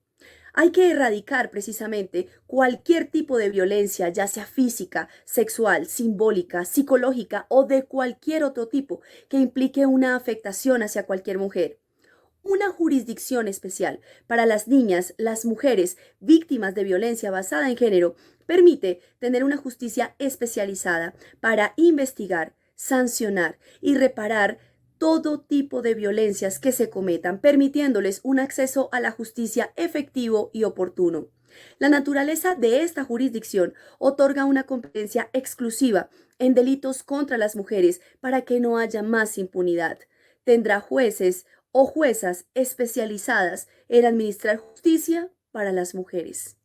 Hay que erradicar precisamente cualquier tipo de violencia, ya sea física, sexual, simbólica, psicológica o de cualquier otro tipo que implique una afectación hacia cualquier mujer. Una jurisdicción especial para las niñas, las mujeres víctimas de violencia basada en género permite tener una justicia especializada para investigar, sancionar y reparar todo tipo de violencias que se cometan, permitiéndoles un acceso a la justicia efectivo y oportuno. La naturaleza de esta jurisdicción otorga una competencia exclusiva en delitos contra las mujeres para que no haya más impunidad. Tendrá jueces o juezas especializadas en administrar justicia para las mujeres.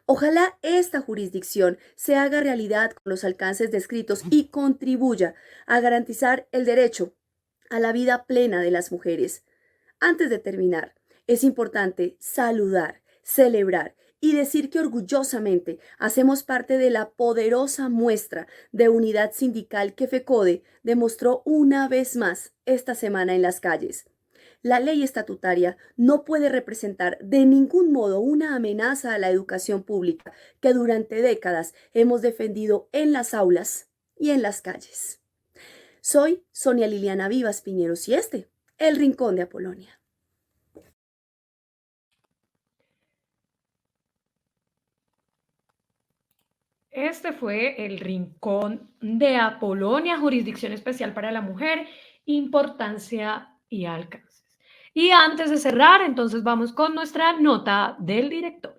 Ojalá esta jurisdicción se haga realidad con los alcances descritos y contribuya a garantizar el derecho a la vida plena de las mujeres. Antes de terminar, es importante saludar, celebrar y decir que orgullosamente hacemos parte de la poderosa muestra de unidad sindical que FECODE demostró una vez más esta semana en las calles. La ley estatutaria no puede representar de ningún modo una amenaza a la educación pública que durante décadas hemos defendido en las aulas y en las calles. Soy Sonia Liliana Vivas Piñeros y El Rincón de Apolonia. Este fue el Rincón de Apolonia, Jurisdicción Especial para la Mujer, Importancia y Alcances. Y antes de cerrar, entonces vamos con nuestra nota del director.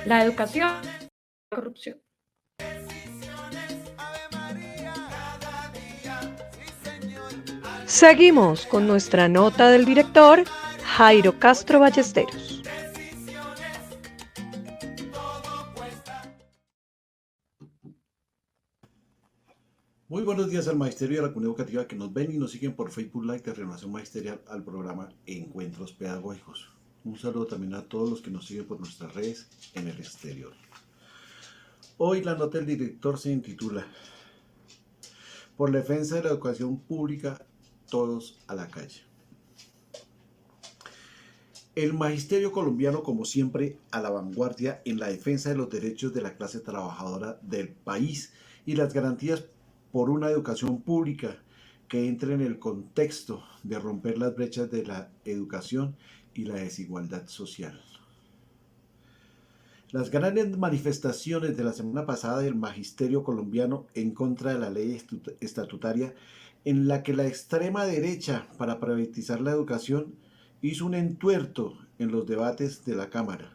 La educación y la corrupción. Seguimos con nuestra nota del director, Jairo Castro Ballesteros. Muy buenos días al Magisterio y a la comunidad educativa que nos ven y nos siguen por Facebook Live de Renovación Magisterial al programa Encuentros Pedagógicos. Un saludo también a todos los que nos siguen por nuestras redes en el exterior. Hoy la nota del director se intitula Por la defensa de la educación pública, todos a la calle. El magisterio colombiano, como siempre, a la vanguardia en la defensa de los derechos de la clase trabajadora del país y las garantías por una educación pública que entre en el contexto de romper las brechas de la educación y la desigualdad social. Las grandes manifestaciones de la semana pasada del magisterio colombiano en contra de la ley estatutaria en la que la extrema derecha, para privatizar la educación, hizo un entuerto en los debates de la Cámara.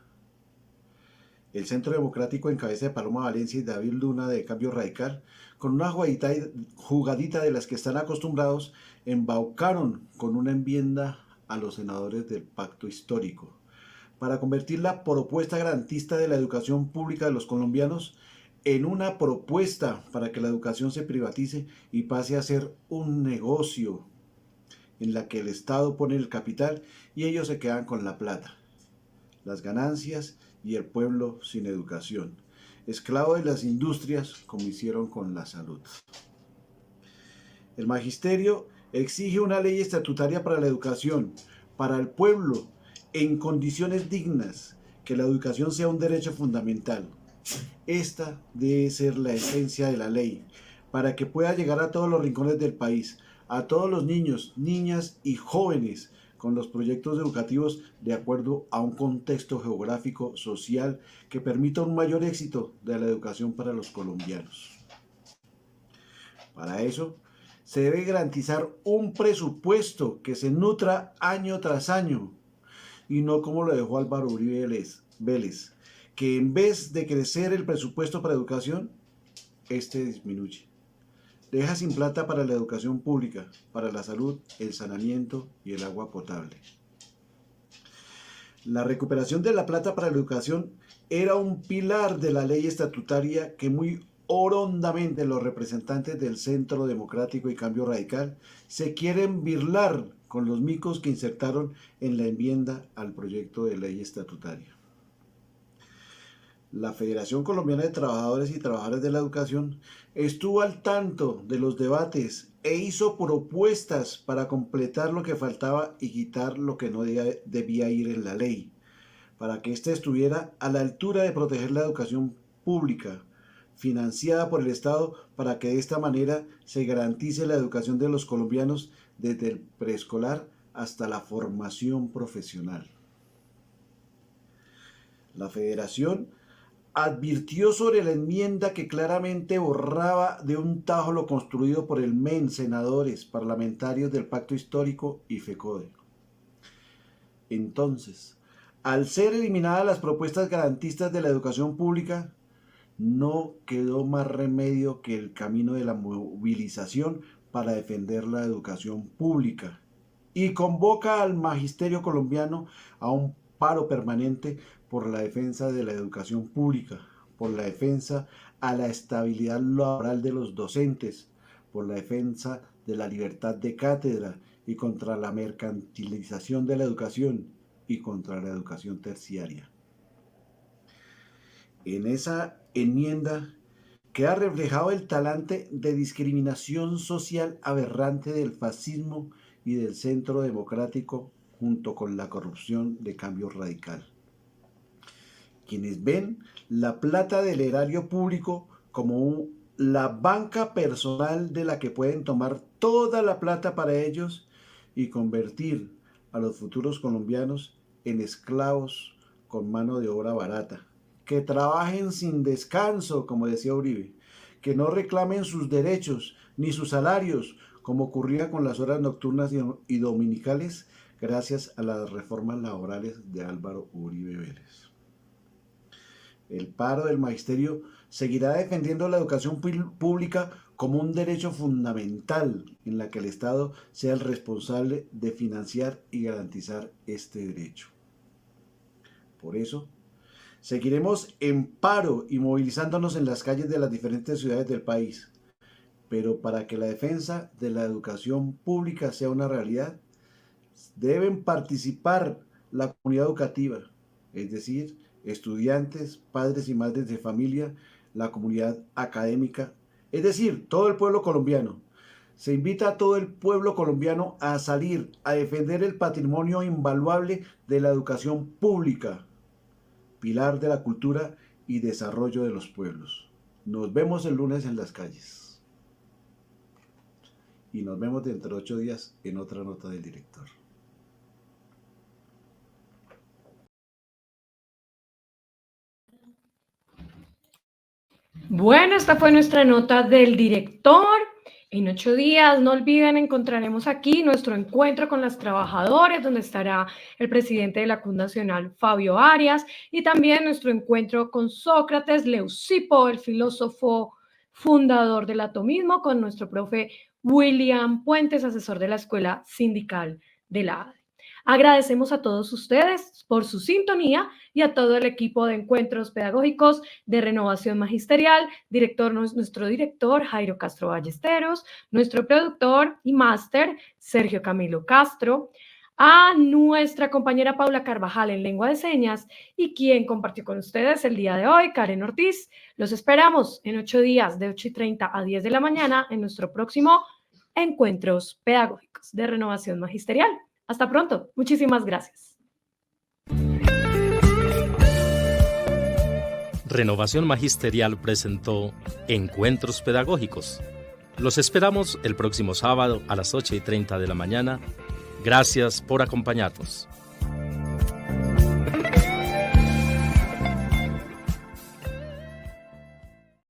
El Centro Democrático en cabeza de Paloma Valencia y David Luna de Cambio Radical, con una jugadita de las que están acostumbrados, embaucaron con una enmienda a los senadores del Pacto Histórico para convertir la propuesta garantista de la educación pública de los colombianos en una propuesta para que la educación se privatice y pase a ser un negocio en la que el Estado pone el capital y ellos se quedan con la plata, las ganancias y el pueblo sin educación, esclavo de las industrias como hicieron con la salud. El magisterio exige una ley estatutaria para la educación, para el pueblo, en condiciones dignas, que la educación sea un derecho fundamental. Esta debe ser la esencia de la ley, para que pueda llegar a todos los rincones del país, a todos los niños, niñas y jóvenes, con los proyectos educativos de acuerdo a un contexto geográfico, social, que permita un mayor éxito de la educación para los colombianos. Para eso, se debe garantizar un presupuesto que se nutra año tras año, y no como lo dejó Álvaro Uribe Vélez, que en vez de crecer el presupuesto para educación, este disminuye. Deja sin plata para la educación pública, para la salud, el saneamiento y el agua potable. La recuperación de la plata para la educación era un pilar de la ley estatutaria que muy hondamente los representantes del Centro Democrático y Cambio Radical se quieren birlar con los micos que insertaron en la enmienda al proyecto de ley estatutaria. La Federación Colombiana de Trabajadores y Trabajadoras de la Educación estuvo al tanto de los debates e hizo propuestas para completar lo que faltaba y quitar lo que no debía ir en la ley, para que ésta estuviera a la altura de proteger la educación pública, financiada por el Estado, para que de esta manera se garantice la educación de los colombianos desde el preescolar hasta la formación profesional. La Federación advirtió sobre la enmienda que claramente borraba de un tajo lo construido por el MEN, senadores, parlamentarios del Pacto Histórico y FECODE. Entonces, al ser eliminadas las propuestas garantistas de la educación pública, no quedó más remedio que el camino de la movilización para defender la educación pública y convoca al magisterio colombiano a un paro permanente por la defensa de la educación pública, por la defensa a la estabilidad laboral de los docentes, por la defensa de la libertad de cátedra y contra la mercantilización de la educación y contra la educación terciaria. En esa enmienda queda reflejado el talante de discriminación social aberrante del fascismo y del centro democrático junto con la corrupción de Cambio Radical. Quienes ven la plata del erario público como la banca personal de la que pueden tomar toda la plata para ellos y convertir a los futuros colombianos en esclavos con mano de obra barata, que trabajen sin descanso, como decía Uribe, que no reclamen sus derechos ni sus salarios, como ocurría con las horas nocturnas y dominicales, gracias a las reformas laborales de Álvaro Uribe Vélez. El paro del magisterio seguirá defendiendo la educación pública como un derecho fundamental en la que el Estado sea el responsable de financiar y garantizar este derecho. Por eso, seguiremos en paro y movilizándonos en las calles de las diferentes ciudades del país. Pero para que la defensa de la educación pública sea una realidad, deben participar la comunidad educativa, es decir, estudiantes, padres y madres de familia, la comunidad académica, es decir, todo el pueblo colombiano. Se invita a todo el pueblo colombiano a salir a defender el patrimonio invaluable de la educación pública, pilar de la cultura y desarrollo de los pueblos. Nos vemos el lunes en las calles. Y nos vemos dentro de 8 días en otra nota del director. Bueno, esta fue nuestra nota del director. En 8 días, no olviden, encontraremos aquí nuestro encuentro con las trabajadoras, donde estará el presidente de la CUT Nacional, Fabio Arias, y también nuestro encuentro con Sócrates Leucipo, el filósofo fundador del atomismo, con nuestro profe William Puentes, asesor de la Escuela Sindical de la ADE. Agradecemos a todos ustedes por su sintonía y a todo el equipo de encuentros pedagógicos de Renovación Magisterial, nuestro director Jairo Castro Ballesteros, nuestro productor y máster Sergio Camilo Castro, a nuestra compañera Paula Carvajal en Lengua de Señas y quien compartió con ustedes el día de hoy, Karen Ortiz. Los esperamos en 8 días de 8:30 a 10 de la mañana en nuestro próximo Encuentros Pedagógicos de Renovación Magisterial. Hasta pronto. Muchísimas gracias. Renovación Magisterial presentó Encuentros Pedagógicos. Los esperamos el próximo sábado a las 8:30 de la mañana. Gracias por acompañarnos.